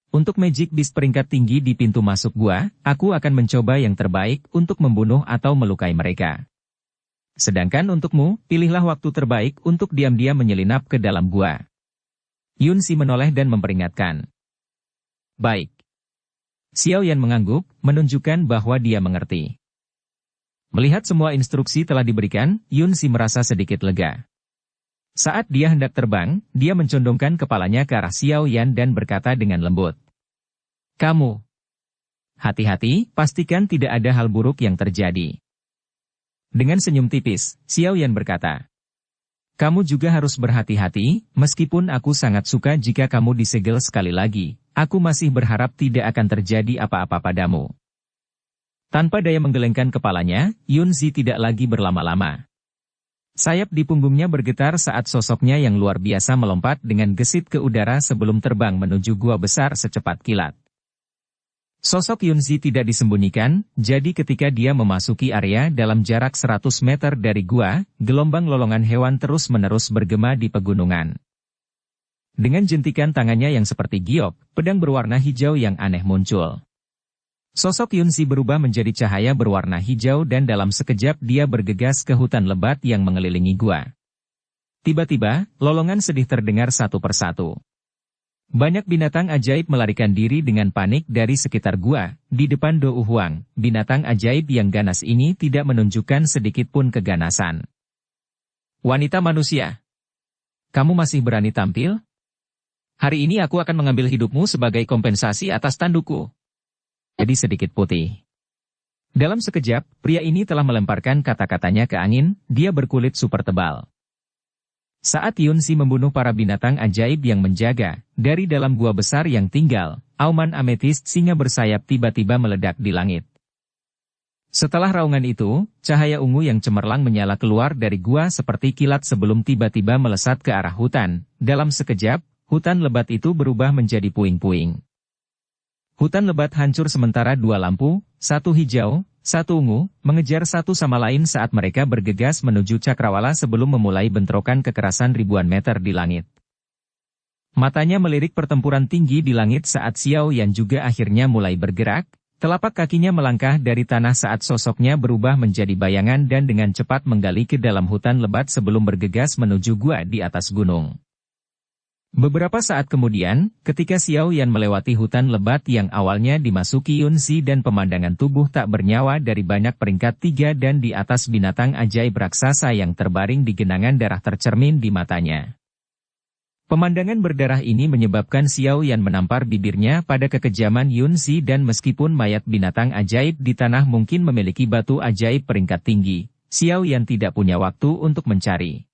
Untuk Magic Beast peringkat tinggi di pintu masuk gua, aku akan mencoba yang terbaik untuk membunuh atau melukai mereka. Sedangkan untukmu, pilihlah waktu terbaik untuk diam-diam menyelinap ke dalam gua. Yunzi menoleh dan memperingatkan. Baik. Xiao Yan mengangguk, menunjukkan bahwa dia mengerti. Melihat semua instruksi telah diberikan, Yunzi merasa sedikit lega. Saat dia hendak terbang, dia mencondongkan kepalanya ke arah Xiao Yan dan berkata dengan lembut. Kamu. Hati-hati, pastikan tidak ada hal buruk yang terjadi. Dengan senyum tipis, Xiao Yan berkata. Kamu juga harus berhati-hati, meskipun aku sangat suka jika kamu disegel sekali lagi, aku masih berharap tidak akan terjadi apa-apa padamu. Tanpa daya menggelengkan kepalanya, Yunzi tidak lagi berlama-lama. Sayap di punggungnya bergetar saat sosoknya yang luar biasa melompat dengan gesit ke udara sebelum terbang menuju gua besar secepat kilat. Sosok Yunzi tidak disembunyikan, jadi ketika dia memasuki area dalam jarak 100 meter dari gua, gelombang lolongan hewan terus-menerus bergema di pegunungan. Dengan jentikan tangannya yang seperti giok, pedang berwarna hijau yang aneh muncul. Sosok Yunzi berubah menjadi cahaya berwarna hijau dan dalam sekejap dia bergegas ke hutan lebat yang mengelilingi gua. Tiba-tiba, lolongan sedih terdengar satu persatu. Banyak binatang ajaib melarikan diri dengan panik dari sekitar gua. Di depan Do Huang, binatang ajaib yang ganas ini tidak menunjukkan sedikit pun keganasan. Wanita manusia, kamu masih berani tampil? Hari ini aku akan mengambil hidupmu sebagai kompensasi atas tandukku. Jadi sedikit putih. Dalam sekejap, pria ini telah melemparkan kata-katanya ke angin, dia berkulit super tebal. Saat Yunzi membunuh para binatang ajaib yang menjaga, dari dalam gua besar yang tinggal, auman ametist singa bersayap tiba-tiba meledak di langit. Setelah raungan itu, cahaya ungu yang cemerlang menyala keluar dari gua seperti kilat sebelum tiba-tiba melesat ke arah hutan. Dalam sekejap, hutan lebat itu berubah menjadi puing-puing. Hutan lebat hancur sementara dua lampu, satu hijau, satu ungu, mengejar satu sama lain saat mereka bergegas menuju cakrawala sebelum memulai bentrokan kekerasan ribuan meter di langit. Matanya melirik pertempuran tinggi di langit saat Xiao Yan juga akhirnya mulai bergerak, telapak kakinya melangkah dari tanah saat sosoknya berubah menjadi bayangan dan dengan cepat menggali ke dalam hutan lebat sebelum bergegas menuju gua di atas gunung. Beberapa saat kemudian, ketika Xiao Yan melewati hutan lebat yang awalnya dimasuki Yunzi dan pemandangan tubuh tak bernyawa dari banyak peringkat 3 dan di atas binatang ajaib raksasa yang terbaring di genangan darah tercermin di matanya. Pemandangan berdarah ini menyebabkan Xiao Yan menampar bibirnya pada kekejaman Yunzi dan meskipun mayat binatang ajaib di tanah mungkin memiliki batu ajaib peringkat tinggi, Xiao Yan tidak punya waktu untuk mencari.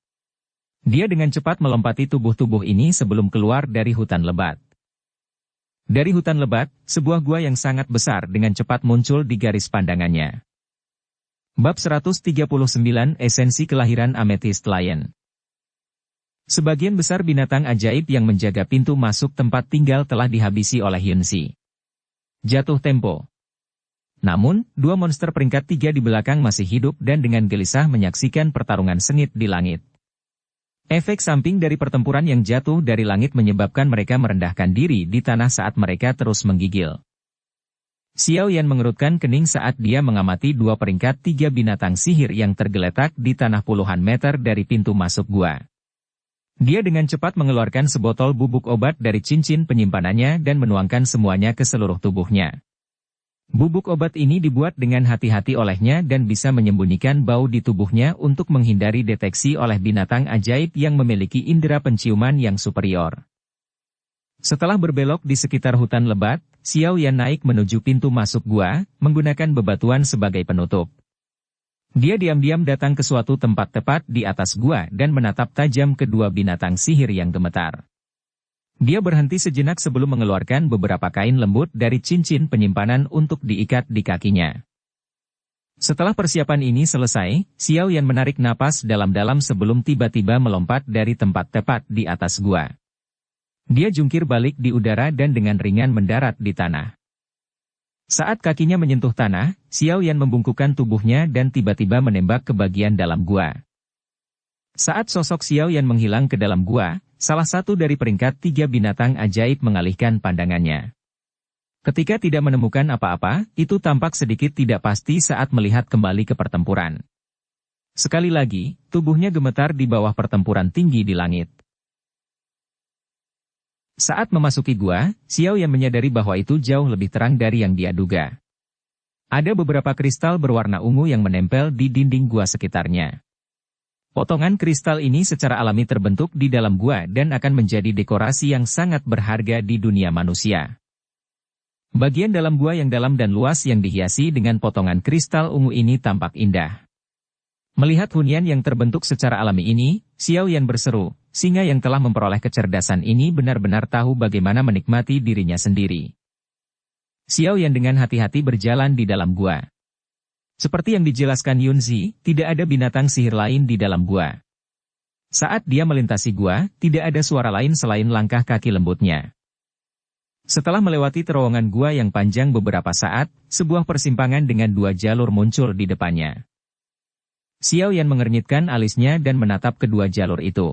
Dia dengan cepat melompati tubuh-tubuh ini sebelum keluar dari hutan lebat. Dari hutan lebat, sebuah gua yang sangat besar dengan cepat muncul di garis pandangannya. Bab 139 Esensi Kelahiran Amethyst Lion. Sebagian besar binatang ajaib yang menjaga pintu masuk tempat tinggal telah dihabisi oleh Yunzi. Jatuh tempo. Namun, dua monster peringkat 3 di belakang masih hidup dan dengan gelisah menyaksikan pertarungan sengit di langit. Efek samping dari pertempuran yang jatuh dari langit menyebabkan mereka merendahkan diri di tanah saat mereka terus menggigil. Xiao Yan mengerutkan kening saat dia mengamati dua peringkat 3 binatang sihir yang tergeletak di tanah puluhan meter dari pintu masuk gua. Dia dengan cepat mengeluarkan sebotol bubuk obat dari cincin penyimpanannya dan menuangkan semuanya ke seluruh tubuhnya. Bubuk obat ini dibuat dengan hati-hati olehnya dan bisa menyembunyikan bau di tubuhnya untuk menghindari deteksi oleh binatang ajaib yang memiliki indera penciuman yang superior. Setelah berbelok di sekitar hutan lebat, Xiao Yan naik menuju pintu masuk gua, menggunakan bebatuan sebagai penutup. Dia diam-diam datang ke suatu tempat tepat di atas gua dan menatap tajam kedua binatang sihir yang gemetar. Dia berhenti sejenak sebelum mengeluarkan beberapa kain lembut dari cincin penyimpanan untuk diikat di kakinya. Setelah persiapan ini selesai, Xiao Yan menarik napas dalam-dalam sebelum tiba-tiba melompat dari tempat tepat di atas gua. Dia jungkir balik di udara dan dengan ringan mendarat di tanah. Saat kakinya menyentuh tanah, Xiao Yan membungkukkan tubuhnya dan tiba-tiba menembak ke bagian dalam gua. Saat sosok Xiao Yan menghilang ke dalam gua, salah satu dari peringkat 3 binatang ajaib mengalihkan pandangannya. Ketika tidak menemukan apa-apa, itu tampak sedikit tidak pasti saat melihat kembali ke pertempuran. Sekali lagi, tubuhnya gemetar di bawah pertempuran tinggi di langit. Saat memasuki gua, Xiao Yan menyadari bahwa itu jauh lebih terang dari yang dia duga. Ada beberapa kristal berwarna ungu yang menempel di dinding gua sekitarnya. Potongan kristal ini secara alami terbentuk di dalam gua dan akan menjadi dekorasi yang sangat berharga di dunia manusia. Bagian dalam gua yang dalam dan luas yang dihiasi dengan potongan kristal ungu ini tampak indah. Melihat hunian yang terbentuk secara alami ini, Xiao Yan berseru, singa yang telah memperoleh kecerdasan ini benar-benar tahu bagaimana menikmati dirinya sendiri. Xiao Yan dengan hati-hati berjalan di dalam gua. Seperti yang dijelaskan Yunzi, tidak ada binatang sihir lain di dalam gua. Saat dia melintasi gua, tidak ada suara lain selain langkah kaki lembutnya. Setelah melewati terowongan gua yang panjang beberapa saat, sebuah persimpangan dengan 2 jalur muncul di depannya. Xiao Yan mengernyitkan alisnya dan menatap kedua jalur itu.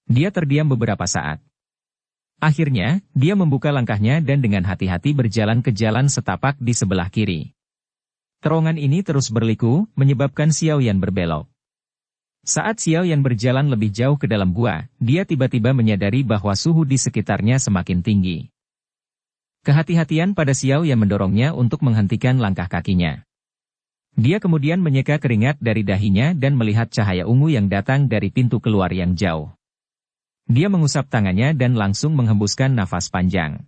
Dia terdiam beberapa saat. Akhirnya, dia membuka langkahnya dan dengan hati-hati berjalan ke jalan setapak di sebelah kiri. Terowongan ini terus berliku, menyebabkan Xiao Yan berbelok. Saat Xiao Yan berjalan lebih jauh ke dalam gua, dia tiba-tiba menyadari bahwa suhu di sekitarnya semakin tinggi. Kehati-hatian pada Xiao Yan mendorongnya untuk menghentikan langkah kakinya. Dia kemudian menyeka keringat dari dahinya dan melihat cahaya ungu yang datang dari pintu keluar yang jauh. Dia mengusap tangannya dan langsung menghembuskan nafas panjang.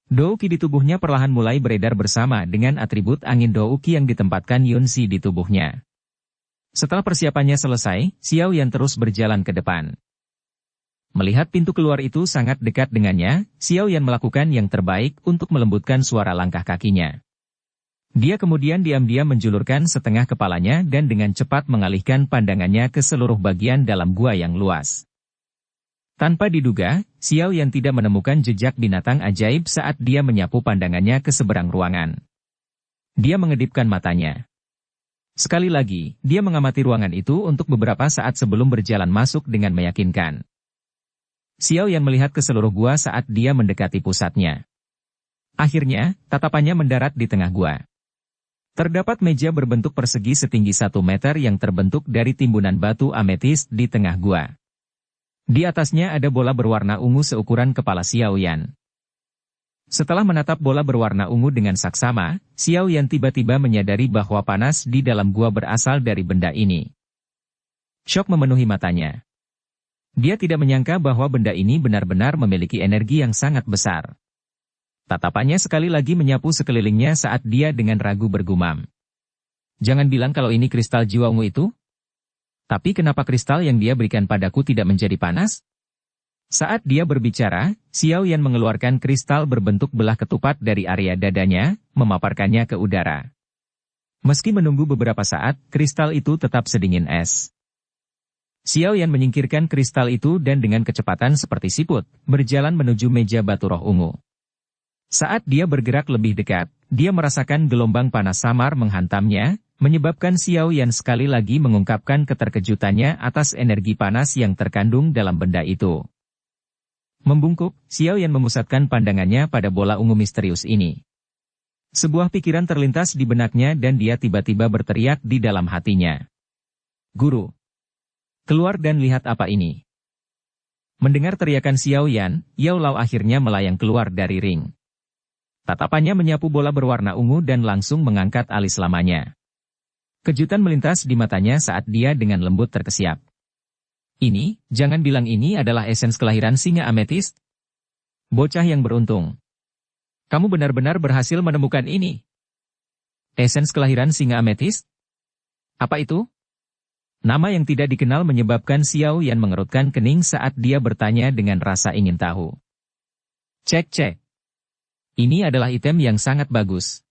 Douqi di tubuhnya perlahan mulai beredar bersama dengan atribut angin Douqi yang ditempatkan Yunzi di tubuhnya. Setelah persiapannya selesai, Xiao Yan terus berjalan ke depan. Melihat pintu keluar itu sangat dekat dengannya, Xiao Yan melakukan yang terbaik untuk melembutkan suara langkah kakinya. Dia kemudian diam-diam menjulurkan setengah kepalanya dan dengan cepat mengalihkan pandangannya ke seluruh bagian dalam gua yang luas. Tanpa diduga, Xiao Yan tidak menemukan jejak binatang ajaib saat dia menyapu pandangannya ke seberang ruangan. Dia mengedipkan matanya. Sekali lagi, dia mengamati ruangan itu untuk beberapa saat sebelum berjalan masuk dengan meyakinkan. Xiao Yan melihat ke seluruh gua saat dia mendekati pusatnya. Akhirnya, tatapannya mendarat di tengah gua. Terdapat meja berbentuk persegi setinggi 1 meter yang terbentuk dari timbunan batu ametis di tengah gua. Di atasnya ada bola berwarna ungu seukuran kepala Xiao Yan. Setelah menatap bola berwarna ungu dengan saksama, Xiao Yan tiba-tiba menyadari bahwa panas di dalam gua berasal dari benda ini. Syok memenuhi matanya. Dia tidak menyangka bahwa benda ini benar-benar memiliki energi yang sangat besar. Tatapannya sekali lagi menyapu sekelilingnya saat dia dengan ragu bergumam. Jangan bilang kalau ini kristal jiwa ungu itu? Tapi kenapa kristal yang dia berikan padaku tidak menjadi panas? Saat dia berbicara, Xiao Yan mengeluarkan kristal berbentuk belah ketupat dari area dadanya, memaparkannya ke udara. Meski menunggu beberapa saat, kristal itu tetap sedingin es. Xiao Yan menyingkirkan kristal itu dan dengan kecepatan seperti siput, berjalan menuju meja batu roh ungu. Saat dia bergerak lebih dekat, dia merasakan gelombang panas samar menghantamnya, menyebabkan Xiao Yan sekali lagi mengungkapkan keterkejutannya atas energi panas yang terkandung dalam benda itu. Membungkuk, Xiao Yan memusatkan pandangannya pada bola ungu misterius ini. Sebuah pikiran terlintas di benaknya dan dia tiba-tiba berteriak di dalam hatinya. Guru! Keluar dan lihat apa ini. Mendengar teriakan Xiao Yan, Yao Lao akhirnya melayang keluar dari ring. Tatapannya menyapu bola berwarna ungu dan langsung mengangkat alis lamanya. Kejutan melintas di matanya saat dia dengan lembut terkesiap. Ini, jangan bilang ini adalah esens kelahiran singa ametis? Bocah yang beruntung. Kamu benar-benar berhasil menemukan ini. Esens kelahiran singa ametis? Apa itu? Nama yang tidak dikenal menyebabkan Xiao Yan mengerutkan kening saat dia bertanya dengan rasa ingin tahu. Cek. Ini adalah item yang sangat bagus.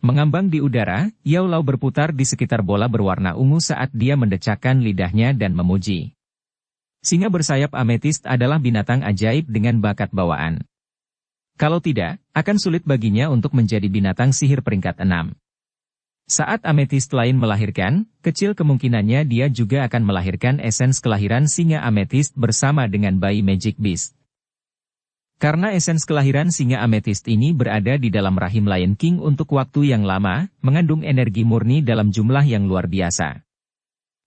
Mengambang di udara, Yao Lao berputar di sekitar bola berwarna ungu saat dia mendecakkan lidahnya dan memuji. Singa bersayap ametist adalah binatang ajaib dengan bakat bawaan. Kalau tidak, akan sulit baginya untuk menjadi binatang sihir peringkat 6. Saat ametist lain melahirkan, kecil kemungkinannya dia juga akan melahirkan esens kelahiran singa ametist bersama dengan bayi Magic Beast. Karena esens kelahiran singa ametist ini berada di dalam rahim Lion King untuk waktu yang lama, mengandung energi murni dalam jumlah yang luar biasa.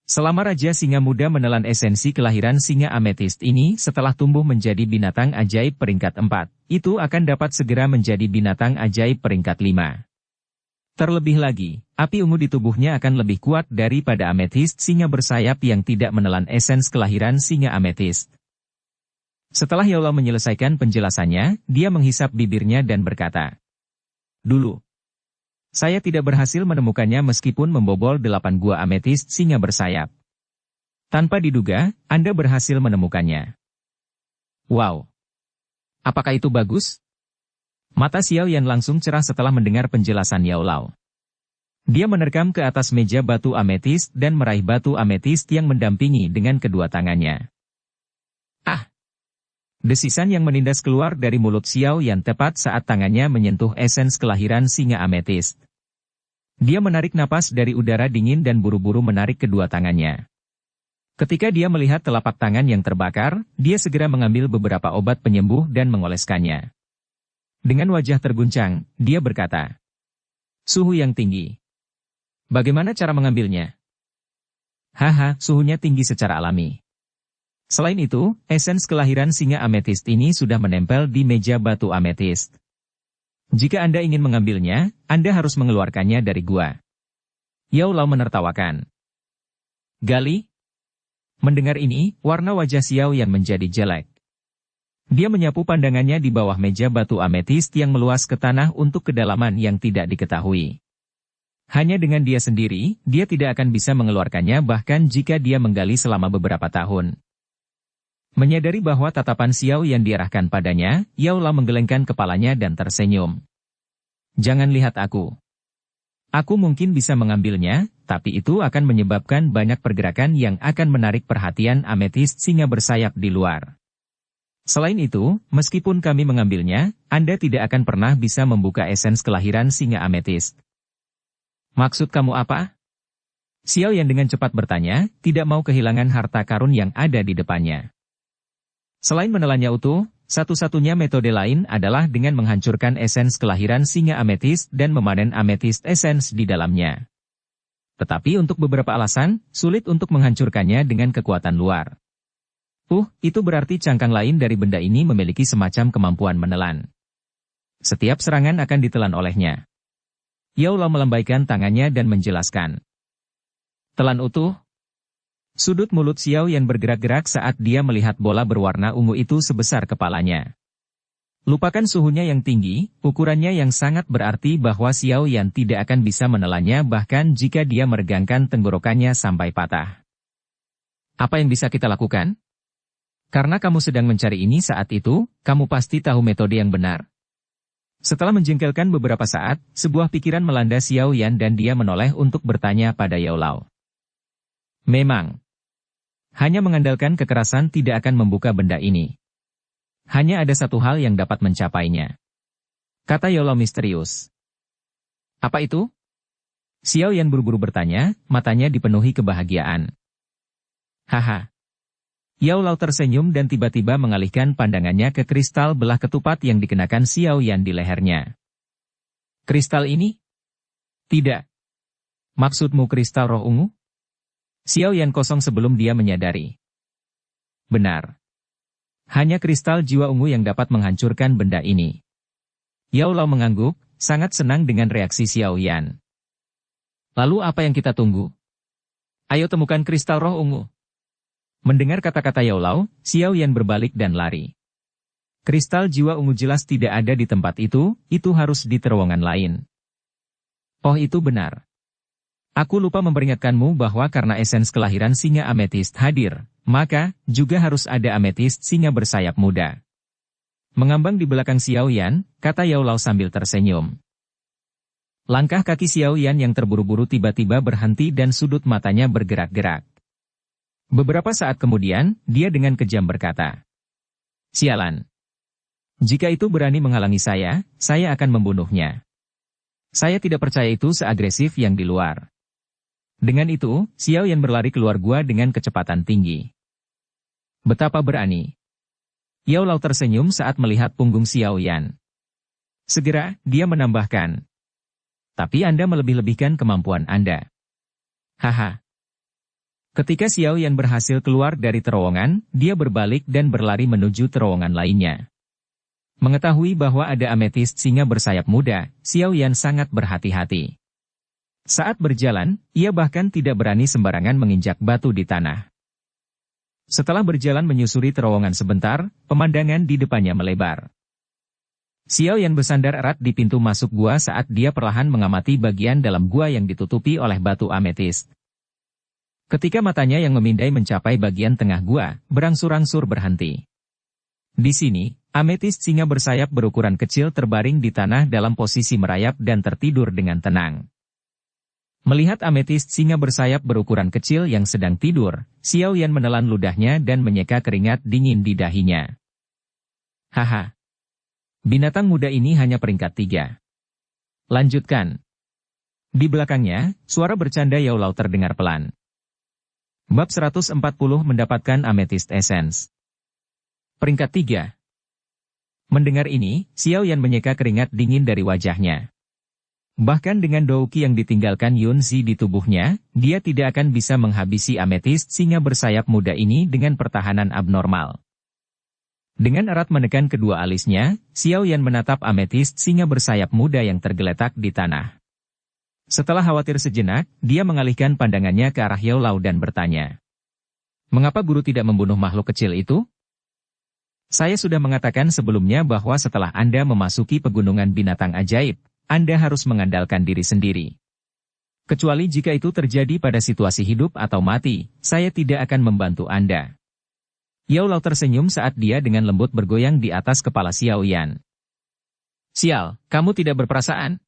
Selama Raja Singa Muda menelan esensi kelahiran singa ametist ini setelah tumbuh menjadi binatang ajaib peringkat 4, itu akan dapat segera menjadi binatang ajaib peringkat 5. Terlebih lagi, api ungu di tubuhnya akan lebih kuat daripada ametist singa bersayap yang tidak menelan esens kelahiran singa ametist. Setelah Yao Lao menyelesaikan penjelasannya, dia menghisap bibirnya dan berkata, Dulu, saya tidak berhasil menemukannya meskipun membobol 8 gua ametist singa bersayap. Tanpa diduga, Anda berhasil menemukannya. Wow! Apakah itu bagus? Mata Xiao Yan langsung cerah setelah mendengar penjelasan Yao Lao. Dia menerkam ke atas meja batu ametist dan meraih batu ametist yang mendampingi dengan kedua tangannya. Ah! Desisan yang menindas keluar dari mulut Xiao Yan tepat saat tangannya menyentuh esens kelahiran singa ametist. Dia menarik napas dari udara dingin dan buru-buru menarik kedua tangannya. Ketika dia melihat telapak tangan yang terbakar, dia segera mengambil beberapa obat penyembuh dan mengoleskannya. Dengan wajah terguncang, dia berkata, Suhu yang tinggi. Bagaimana cara mengambilnya? Haha, suhunya tinggi secara alami. Selain itu, esens kelahiran singa ametist ini sudah menempel di meja batu ametist. Jika Anda ingin mengambilnya, Anda harus mengeluarkannya dari gua. Yao Lao menertawakan. Gali? Mendengar ini, warna wajah Xiao Yan menjadi jelek. Dia menyapu pandangannya di bawah meja batu ametist yang meluas ke tanah untuk kedalaman yang tidak diketahui. Hanya dengan dia sendiri, dia tidak akan bisa mengeluarkannya bahkan jika dia menggali selama beberapa tahun. Menyadari bahwa tatapan Xiao Yan diarahkan padanya, Yao Lao menggelengkan kepalanya dan tersenyum. Jangan lihat aku. Aku mungkin bisa mengambilnya, tapi itu akan menyebabkan banyak pergerakan yang akan menarik perhatian ametist singa bersayap di luar. Selain itu, meskipun kami mengambilnya, Anda tidak akan pernah bisa membuka esens kelahiran singa ametist. Maksud kamu apa? Xiao Yan dengan cepat bertanya, tidak mau kehilangan harta karun yang ada di depannya. Selain menelannya utuh, satu-satunya metode lain adalah dengan menghancurkan esens kelahiran singa ametist dan memanen ametist esens di dalamnya. Tetapi untuk beberapa alasan, sulit untuk menghancurkannya dengan kekuatan luar. Itu berarti cangkang lain dari benda ini memiliki semacam kemampuan menelan. Setiap serangan akan ditelan olehnya. Yao Lao melambaikan tangannya dan menjelaskan. Telan utuh? Sudut mulut Xiao Yan bergerak-gerak saat dia melihat bola berwarna ungu itu sebesar kepalanya. Lupakan suhunya yang tinggi, ukurannya yang sangat berarti bahwa Xiao Yan tidak akan bisa menelannya bahkan jika dia meregangkan tenggorokannya sampai patah. Apa yang bisa kita lakukan? Karena kamu sedang mencari ini saat itu, kamu pasti tahu metode yang benar. Setelah menjengkelkan beberapa saat, sebuah pikiran melanda Xiao Yan dan dia menoleh untuk bertanya pada Yao Lao. Memang. Hanya mengandalkan kekerasan tidak akan membuka benda ini. Hanya ada satu hal yang dapat mencapainya. Kata Yao Lao misterius. Apa itu? Xiao Yan buru-buru bertanya, matanya dipenuhi kebahagiaan. Haha. Yao Lao tersenyum dan tiba-tiba mengalihkan pandangannya ke kristal belah ketupat yang dikenakan Xiao Yan di lehernya. Kristal ini? Tidak. Maksudmu kristal roh ungu? Xiao Yan kosong sebelum dia menyadari. Benar. Hanya kristal jiwa ungu yang dapat menghancurkan benda ini. Yao Lao mengangguk, sangat senang dengan reaksi Xiao Yan. Lalu apa yang kita tunggu? Ayo temukan kristal roh ungu. Mendengar kata-kata Yao Lao, Xiao Yan berbalik dan lari. Kristal jiwa ungu jelas tidak ada di tempat itu harus di terowongan lain. Oh itu benar. Aku lupa memperingatkanmu bahwa karena esens kelahiran singa ametist hadir, maka juga harus ada ametist singa bersayap muda. Mengambang di belakang Xiao Yan, kata Yao Lao sambil tersenyum. Langkah kaki Xiao Yan yang terburu-buru tiba-tiba berhenti dan sudut matanya bergerak-gerak. Beberapa saat kemudian, dia dengan kejam berkata, Sialan. Jika itu berani menghalangi saya akan membunuhnya. Saya tidak percaya itu seagresif yang di luar. Dengan itu, Xiao Yan berlari keluar gua dengan kecepatan tinggi. Betapa berani. Yao Lao tersenyum saat melihat punggung Xiao Yan. Segera, dia menambahkan. Tapi Anda melebih-lebihkan kemampuan Anda. Haha. Ketika Xiao Yan berhasil keluar dari terowongan, dia berbalik dan berlari menuju terowongan lainnya. Mengetahui bahwa ada ametist singa bersayap muda, Xiao Yan sangat berhati-hati. Saat berjalan, ia bahkan tidak berani sembarangan menginjak batu di tanah. Setelah berjalan menyusuri terowongan sebentar, pemandangan di depannya melebar. Xiao Yan bersandar erat di pintu masuk gua saat dia perlahan mengamati bagian dalam gua yang ditutupi oleh batu ametist. Ketika matanya yang memindai mencapai bagian tengah gua, berangsur-angsur berhenti. Di sini, ametist singa bersayap berukuran kecil terbaring di tanah dalam posisi merayap dan tertidur dengan tenang. Melihat ametist singa bersayap berukuran kecil yang sedang tidur, Xiao Yan menelan ludahnya dan menyeka keringat dingin di dahinya. Haha. Binatang muda ini hanya peringkat 3. Lanjutkan. Di belakangnya, suara bercanda Yao Lao terdengar pelan. Bab 140 mendapatkan ametist essence. Peringkat 3. Mendengar ini, Xiao Yan menyeka keringat dingin dari wajahnya. Bahkan dengan douki yang ditinggalkan Yun Zi di tubuhnya, dia tidak akan bisa menghabisi ametist singa bersayap muda ini dengan pertahanan abnormal. Dengan erat menekan kedua alisnya, Xiao Yan menatap ametist singa bersayap muda yang tergeletak di tanah. Setelah khawatir sejenak, dia mengalihkan pandangannya ke arah Yao Lao dan bertanya. Mengapa guru tidak membunuh makhluk kecil itu? Saya sudah mengatakan sebelumnya bahwa setelah Anda memasuki pegunungan binatang ajaib, Anda harus mengandalkan diri sendiri. Kecuali jika itu terjadi pada situasi hidup atau mati, saya tidak akan membantu Anda. Yao Lao tersenyum saat dia dengan lembut bergoyang di atas kepala Xiao Yan. Sial, kamu tidak berperasaan?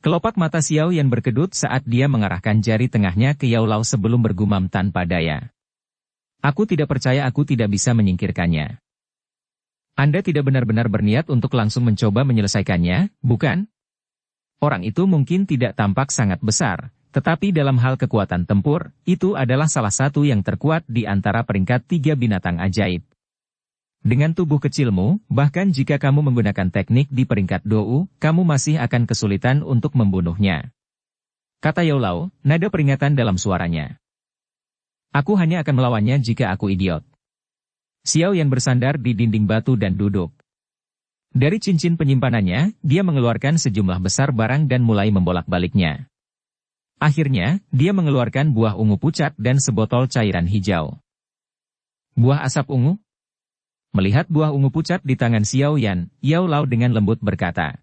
Kelopak mata Xiao Yan berkedut saat dia mengarahkan jari tengahnya ke Yao Lao sebelum bergumam tanpa daya. Aku tidak percaya aku tidak bisa menyingkirkannya. Anda tidak benar-benar berniat untuk langsung mencoba menyelesaikannya, bukan? Orang itu mungkin tidak tampak sangat besar, tetapi dalam hal kekuatan tempur, itu adalah salah satu yang terkuat di antara peringkat 3 binatang ajaib. Dengan tubuh kecilmu, bahkan jika kamu menggunakan teknik di peringkat Dou, kamu masih akan kesulitan untuk membunuhnya. Kata Yao Lao, nada peringatan dalam suaranya. Aku hanya akan melawannya jika aku idiot. Xiao Yan bersandar di dinding batu dan duduk. Dari cincin penyimpanannya, dia mengeluarkan sejumlah besar barang dan mulai membolak-baliknya. Akhirnya, dia mengeluarkan buah ungu pucat dan sebotol cairan hijau. Buah asap ungu? Melihat buah ungu pucat di tangan Xiao Yan, Yao Lao dengan lembut berkata,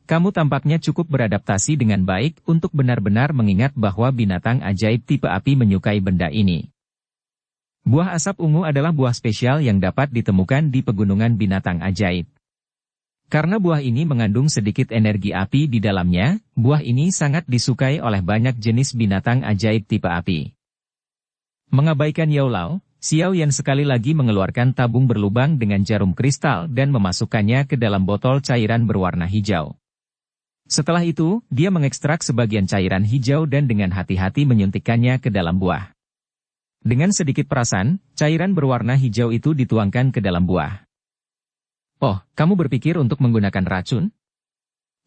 kamu tampaknya cukup beradaptasi dengan baik untuk benar-benar mengingat bahwa binatang ajaib tipe api menyukai benda ini. Buah asap ungu adalah buah spesial yang dapat ditemukan di pegunungan binatang ajaib. Karena buah ini mengandung sedikit energi api di dalamnya, buah ini sangat disukai oleh banyak jenis binatang ajaib tipe api. Mengabaikan Yao Lao, Xiao Yan sekali lagi mengeluarkan tabung berlubang dengan jarum kristal dan memasukkannya ke dalam botol cairan berwarna hijau. Setelah itu, dia mengekstrak sebagian cairan hijau dan dengan hati-hati menyuntikkannya ke dalam buah. Dengan sedikit perasan, cairan berwarna hijau itu dituangkan ke dalam buah. Oh, kamu berpikir untuk menggunakan racun?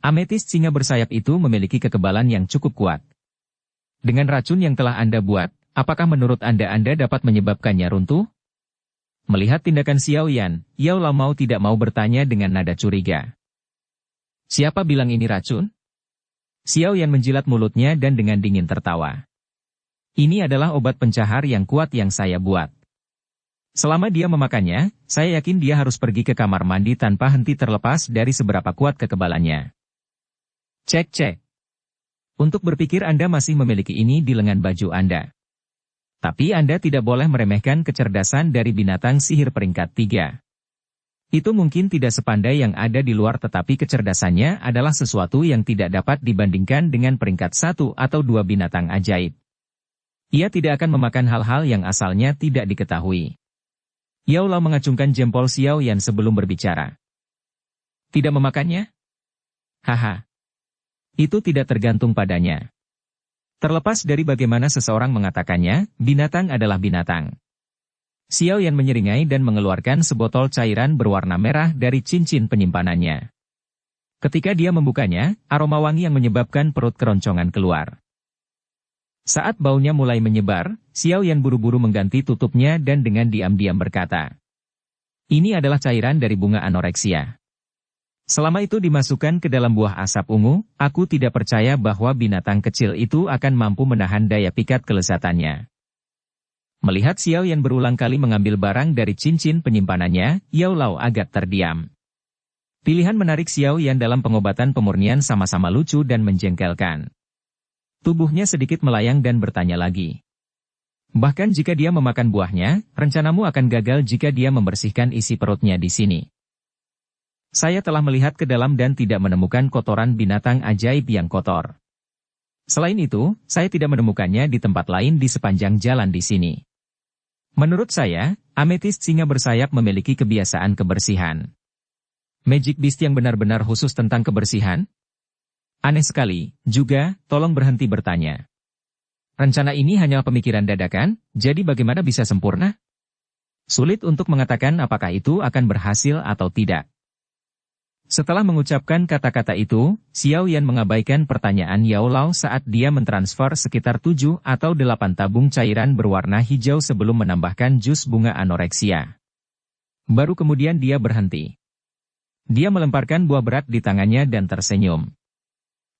Ametis singa bersayap itu memiliki kekebalan yang cukup kuat. Dengan racun yang telah Anda buat, apakah menurut Anda dapat menyebabkannya runtuh? Melihat tindakan Xiao Yan, Yao Lao mau tidak mau bertanya dengan nada curiga. Siapa bilang ini racun? Xiao Yan menjilat mulutnya dan dengan dingin tertawa. Ini adalah obat pencahar yang kuat yang saya buat. Selama dia memakannya, saya yakin dia harus pergi ke kamar mandi tanpa henti terlepas dari seberapa kuat kekebalannya. Cek. Untuk berpikir Anda masih memiliki ini di lengan baju Anda. Tapi Anda tidak boleh meremehkan kecerdasan dari binatang sihir peringkat 3. Itu mungkin tidak sepandai yang ada di luar tetapi kecerdasannya adalah sesuatu yang tidak dapat dibandingkan dengan peringkat 1 atau 2 binatang ajaib. Ia tidak akan memakan hal-hal yang asalnya tidak diketahui. Yao Lao mengacungkan jempol Xiao Yan sebelum berbicara. Tidak memakannya? Itu tidak tergantung padanya. Terlepas dari bagaimana seseorang mengatakannya, binatang adalah binatang. Xiao Yan menyeringai dan mengeluarkan sebotol cairan berwarna merah dari cincin penyimpanannya. Ketika dia membukanya, aroma wangi yang menyebabkan perut keroncongan keluar. Saat baunya mulai menyebar, Xiao Yan buru-buru mengganti tutupnya dan dengan diam-diam berkata, ini adalah cairan dari bunga anoreksia. Selama itu dimasukkan ke dalam buah asap ungu, aku tidak percaya bahwa binatang kecil itu akan mampu menahan daya pikat kelezatannya. Melihat Xiao Yan berulang kali mengambil barang dari cincin penyimpanannya, Yao Lao agak terdiam. Pilihan menarik Xiao Yan dalam pengobatan pemurnian sama-sama lucu dan menjengkelkan. Tubuhnya sedikit melayang dan bertanya lagi. Bahkan jika dia memakan buahnya, rencanamu akan gagal jika dia membersihkan isi perutnya di sini. Saya telah melihat ke dalam dan tidak menemukan kotoran binatang ajaib yang kotor. Selain itu, saya tidak menemukannya di tempat lain di sepanjang jalan di sini. Menurut saya, ametis singa bersayap memiliki kebiasaan kebersihan. Magic Beast yang benar-benar khusus tentang kebersihan? Aneh sekali, juga, tolong berhenti bertanya. Rencana ini hanya pemikiran dadakan, jadi bagaimana bisa sempurna? Sulit untuk mengatakan apakah itu akan berhasil atau tidak. Setelah mengucapkan kata-kata itu, Xiao Yan mengabaikan pertanyaan Yao Lao saat dia mentransfer sekitar 7 atau 8 tabung cairan berwarna hijau sebelum menambahkan jus bunga anoreksia. Baru kemudian dia berhenti. Dia melemparkan buah berat di tangannya dan tersenyum.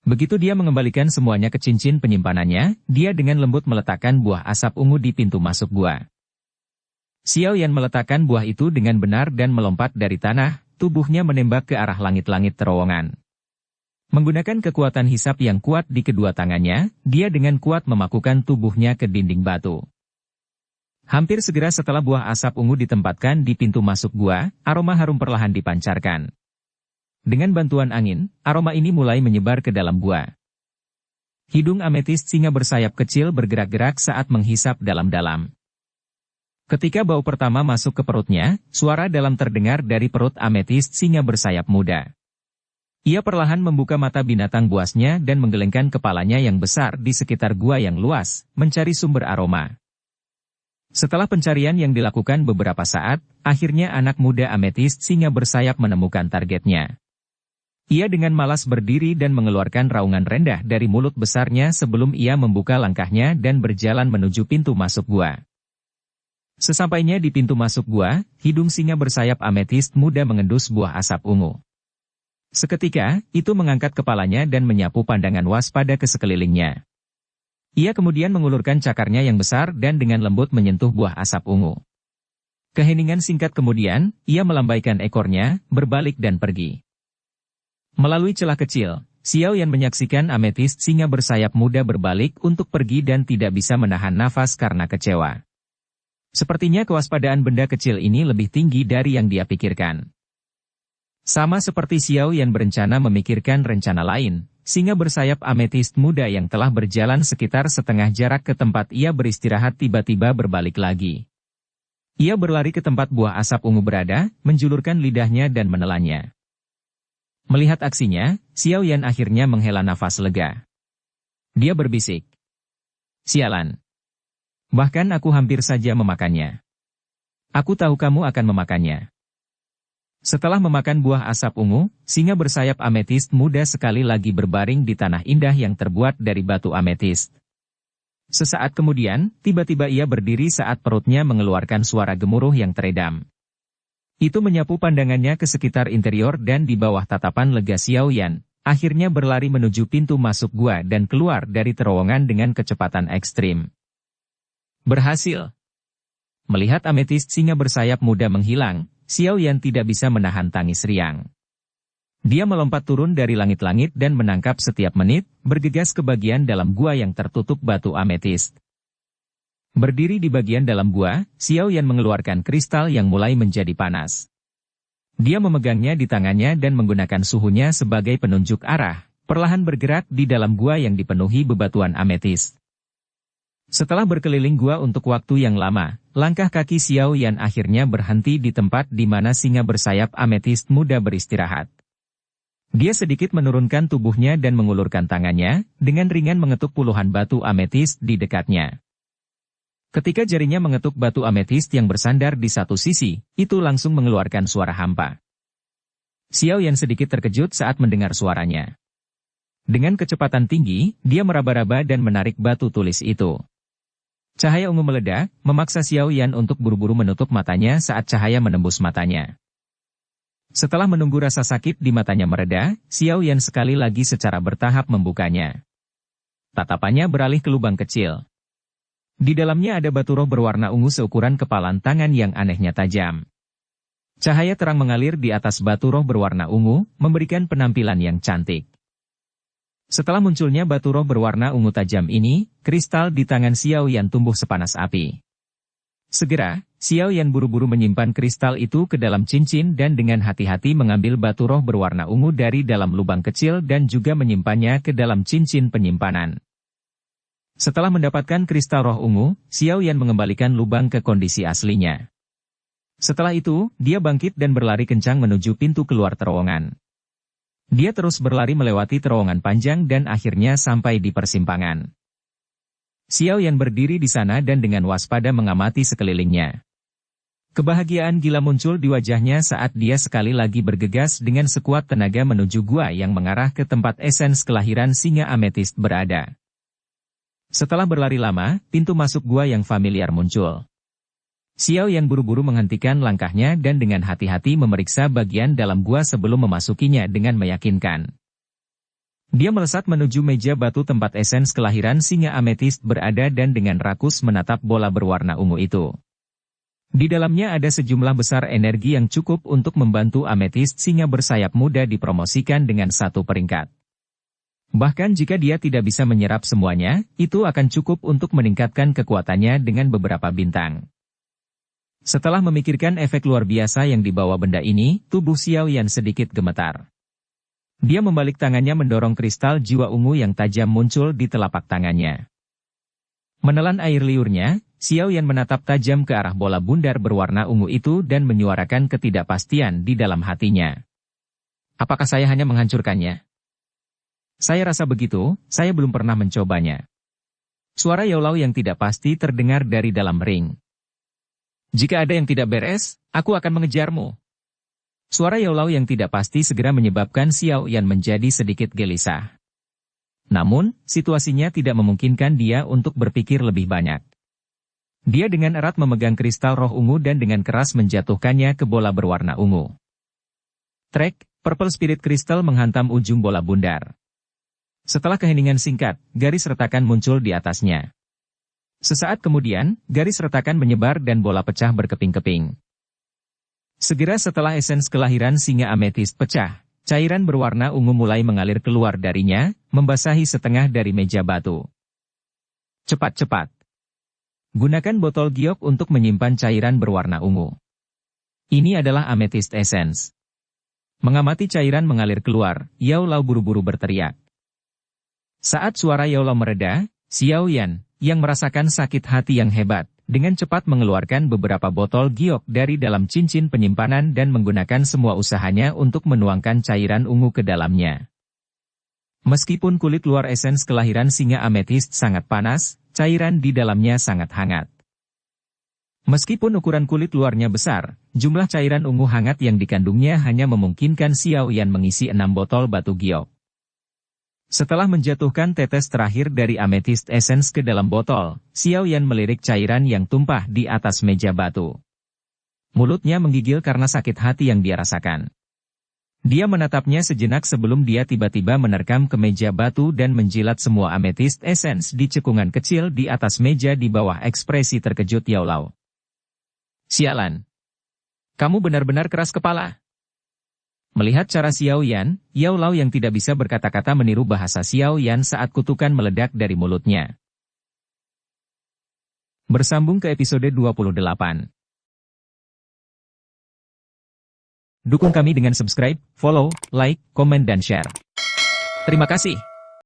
Begitu dia mengembalikan semuanya ke cincin penyimpanannya, dia dengan lembut meletakkan buah asap ungu di pintu masuk gua. Xiao Yan meletakkan buah itu dengan benar dan melompat dari tanah, tubuhnya menembak ke arah langit-langit terowongan. Menggunakan kekuatan hisap yang kuat di kedua tangannya, dia dengan kuat memakukan tubuhnya ke dinding batu. Hampir segera setelah buah asap ungu ditempatkan di pintu masuk gua, aroma harum perlahan dipancarkan. Dengan bantuan angin, aroma ini mulai menyebar ke dalam gua. Hidung ametis singa bersayap kecil bergerak-gerak saat menghisap dalam-dalam. Ketika bau pertama masuk ke perutnya, suara dalam terdengar dari perut ametis singa bersayap muda. Ia perlahan membuka mata binatang buasnya dan menggelengkan kepalanya yang besar di sekitar gua yang luas, mencari sumber aroma. Setelah pencarian yang dilakukan beberapa saat, akhirnya anak muda ametis singa bersayap menemukan targetnya. Ia dengan malas berdiri dan mengeluarkan raungan rendah dari mulut besarnya sebelum ia membuka langkahnya dan berjalan menuju pintu masuk gua. Sesampainya di pintu masuk gua, hidung singa bersayap ametis muda mengendus buah asap ungu. Seketika, itu mengangkat kepalanya dan menyapu pandangan waspada ke sekelilingnya. Ia kemudian mengulurkan cakarnya yang besar dan dengan lembut menyentuh buah asap ungu. Keheningan singkat kemudian, ia melambaikan ekornya, berbalik dan pergi. Melalui celah kecil, Xiao Yan menyaksikan ametis singa bersayap muda berbalik untuk pergi dan tidak bisa menahan nafas karena kecewa. Sepertinya kewaspadaan benda kecil ini lebih tinggi dari yang dia pikirkan. Sama seperti Xiao Yan berencana memikirkan rencana lain, singa bersayap ametis muda yang telah berjalan sekitar setengah jarak ke tempat ia beristirahat tiba-tiba berbalik lagi. Ia berlari ke tempat buah asap ungu berada, menjulurkan lidahnya dan menelannya. Melihat aksinya, Xiao Yan akhirnya menghela nafas lega. Dia berbisik. Sialan. Bahkan aku hampir saja memakannya. Aku tahu kamu akan memakannya. Setelah memakan buah asap ungu, singa bersayap ametist muda sekali lagi berbaring di tanah indah yang terbuat dari batu ametist. Sesaat kemudian, tiba-tiba ia berdiri saat perutnya mengeluarkan suara gemuruh yang teredam. Itu menyapu pandangannya ke sekitar interior dan di bawah tatapan lega Xiao Yan, akhirnya berlari menuju pintu masuk gua dan keluar dari terowongan dengan kecepatan ekstrim. Berhasil! Melihat ametist singa bersayap muda menghilang, Xiao Yan tidak bisa menahan tangis riang. Dia melompat turun dari langit-langit dan menangkap setiap menit, bergegas ke bagian dalam gua yang tertutup batu ametist. Berdiri di bagian dalam gua, Xiao Yan mengeluarkan kristal yang mulai menjadi panas. Dia memegangnya di tangannya dan menggunakan suhunya sebagai penunjuk arah, perlahan bergerak di dalam gua yang dipenuhi bebatuan ametis. Setelah berkeliling gua untuk waktu yang lama, langkah kaki Xiao Yan akhirnya berhenti di tempat di mana singa bersayap ametis muda beristirahat. Dia sedikit menurunkan tubuhnya dan mengulurkan tangannya, dengan ringan mengetuk puluhan batu ametis di dekatnya. Ketika jarinya mengetuk batu ametist yang bersandar di satu sisi, itu langsung mengeluarkan suara hampa. Xiao Yan sedikit terkejut saat mendengar suaranya. Dengan kecepatan tinggi, dia meraba-raba dan menarik batu tulis itu. Cahaya ungu meledak, memaksa Xiao Yan untuk buru-buru menutup matanya saat cahaya menembus matanya. Setelah menunggu rasa sakit di matanya mereda, Xiao Yan sekali lagi secara bertahap membukanya. Tatapannya beralih ke lubang kecil. Di dalamnya ada batu roh berwarna ungu seukuran kepalan tangan yang anehnya tajam. Cahaya terang mengalir di atas batu roh berwarna ungu, memberikan penampilan yang cantik. Setelah munculnya batu roh berwarna ungu tajam ini, kristal di tangan Xiao Yan tumbuh sepanas api. Segera, Xiao Yan buru-buru menyimpan kristal itu ke dalam cincin dan dengan hati-hati mengambil batu roh berwarna ungu dari dalam lubang kecil dan juga menyimpannya ke dalam cincin penyimpanan. Setelah mendapatkan kristal roh ungu, Xiao Yan mengembalikan lubang ke kondisi aslinya. Setelah itu, dia bangkit dan berlari kencang menuju pintu keluar terowongan. Dia terus berlari melewati terowongan panjang dan akhirnya sampai di persimpangan. Xiao Yan berdiri di sana dan dengan waspada mengamati sekelilingnya. Kebahagiaan gila muncul di wajahnya saat dia sekali lagi bergegas dengan sekuat tenaga menuju gua yang mengarah ke tempat esens kelahiran singa ametist berada. Setelah berlari lama, pintu masuk gua yang familiar muncul. Xiao Yan buru-buru menghentikan langkahnya dan dengan hati-hati memeriksa bagian dalam gua sebelum memasukinya dengan meyakinkan. Dia melesat menuju meja batu tempat esens kelahiran singa ametist berada dan dengan rakus menatap bola berwarna ungu itu. Di dalamnya ada sejumlah besar energi yang cukup untuk membantu ametist singa bersayap muda dipromosikan dengan satu peringkat. Bahkan jika dia tidak bisa menyerap semuanya, itu akan cukup untuk meningkatkan kekuatannya dengan beberapa bintang. Setelah memikirkan efek luar biasa yang dibawa benda ini, tubuh Xiao Yan sedikit gemetar. Dia membalik tangannya mendorong kristal jiwa ungu yang tajam muncul di telapak tangannya. Menelan air liurnya, Xiao Yan menatap tajam ke arah bola bundar berwarna ungu itu dan menyuarakan ketidakpastian di dalam hatinya. Apakah saya hanya menghancurkannya? Saya rasa begitu, saya belum pernah mencobanya. Suara Yao Lao yang tidak pasti terdengar dari dalam ring. Jika ada yang tidak beres, aku akan mengejarmu. Suara Yao Lao yang tidak pasti segera menyebabkan Xiao Yan menjadi sedikit gelisah. Namun, situasinya tidak memungkinkan dia untuk berpikir lebih banyak. Dia dengan erat memegang kristal roh ungu dan dengan keras menjatuhkannya ke bola berwarna ungu. Trek, Purple Spirit Crystal menghantam ujung bola bundar. Setelah keheningan singkat, garis retakan muncul di atasnya. Sesaat kemudian, garis retakan menyebar dan bola pecah berkeping-keping. Segera setelah esens kelahiran singa ametist pecah, cairan berwarna ungu mulai mengalir keluar darinya, membasahi setengah dari meja batu. Cepat-cepat. Gunakan botol giok untuk menyimpan cairan berwarna ungu. Ini adalah amethyst essence. Mengamati cairan mengalir keluar, Yao Lao buru-buru berteriak. Saat suara Yao Lao mereda, Xiao Yan, yang merasakan sakit hati yang hebat, dengan cepat mengeluarkan beberapa botol giok dari dalam cincin penyimpanan dan menggunakan semua usahanya untuk menuangkan cairan ungu ke dalamnya. Meskipun kulit luar esens kelahiran singa ametist sangat panas, cairan di dalamnya sangat hangat. Meskipun ukuran kulit luarnya besar, jumlah cairan ungu hangat yang dikandungnya hanya memungkinkan Xiao Yan mengisi 6 botol batu giok. Setelah menjatuhkan tetes terakhir dari amethyst essence ke dalam botol, Xiao Yan melirik cairan yang tumpah di atas meja batu. Mulutnya menggigil karena sakit hati yang dia rasakan. Dia menatapnya sejenak sebelum dia tiba-tiba menerkam ke meja batu dan menjilat semua amethyst essence di cekungan kecil di atas meja di bawah ekspresi terkejut Yao Lao. Sialan! Kamu benar-benar keras kepala. Melihat cara Xiao Yan, Yao Lao yang tidak bisa berkata-kata meniru bahasa Xiao Yan saat kutukan meledak dari mulutnya. Bersambung ke episode 28. Dukung kami dengan subscribe, follow, like, komen dan share. Terima kasih.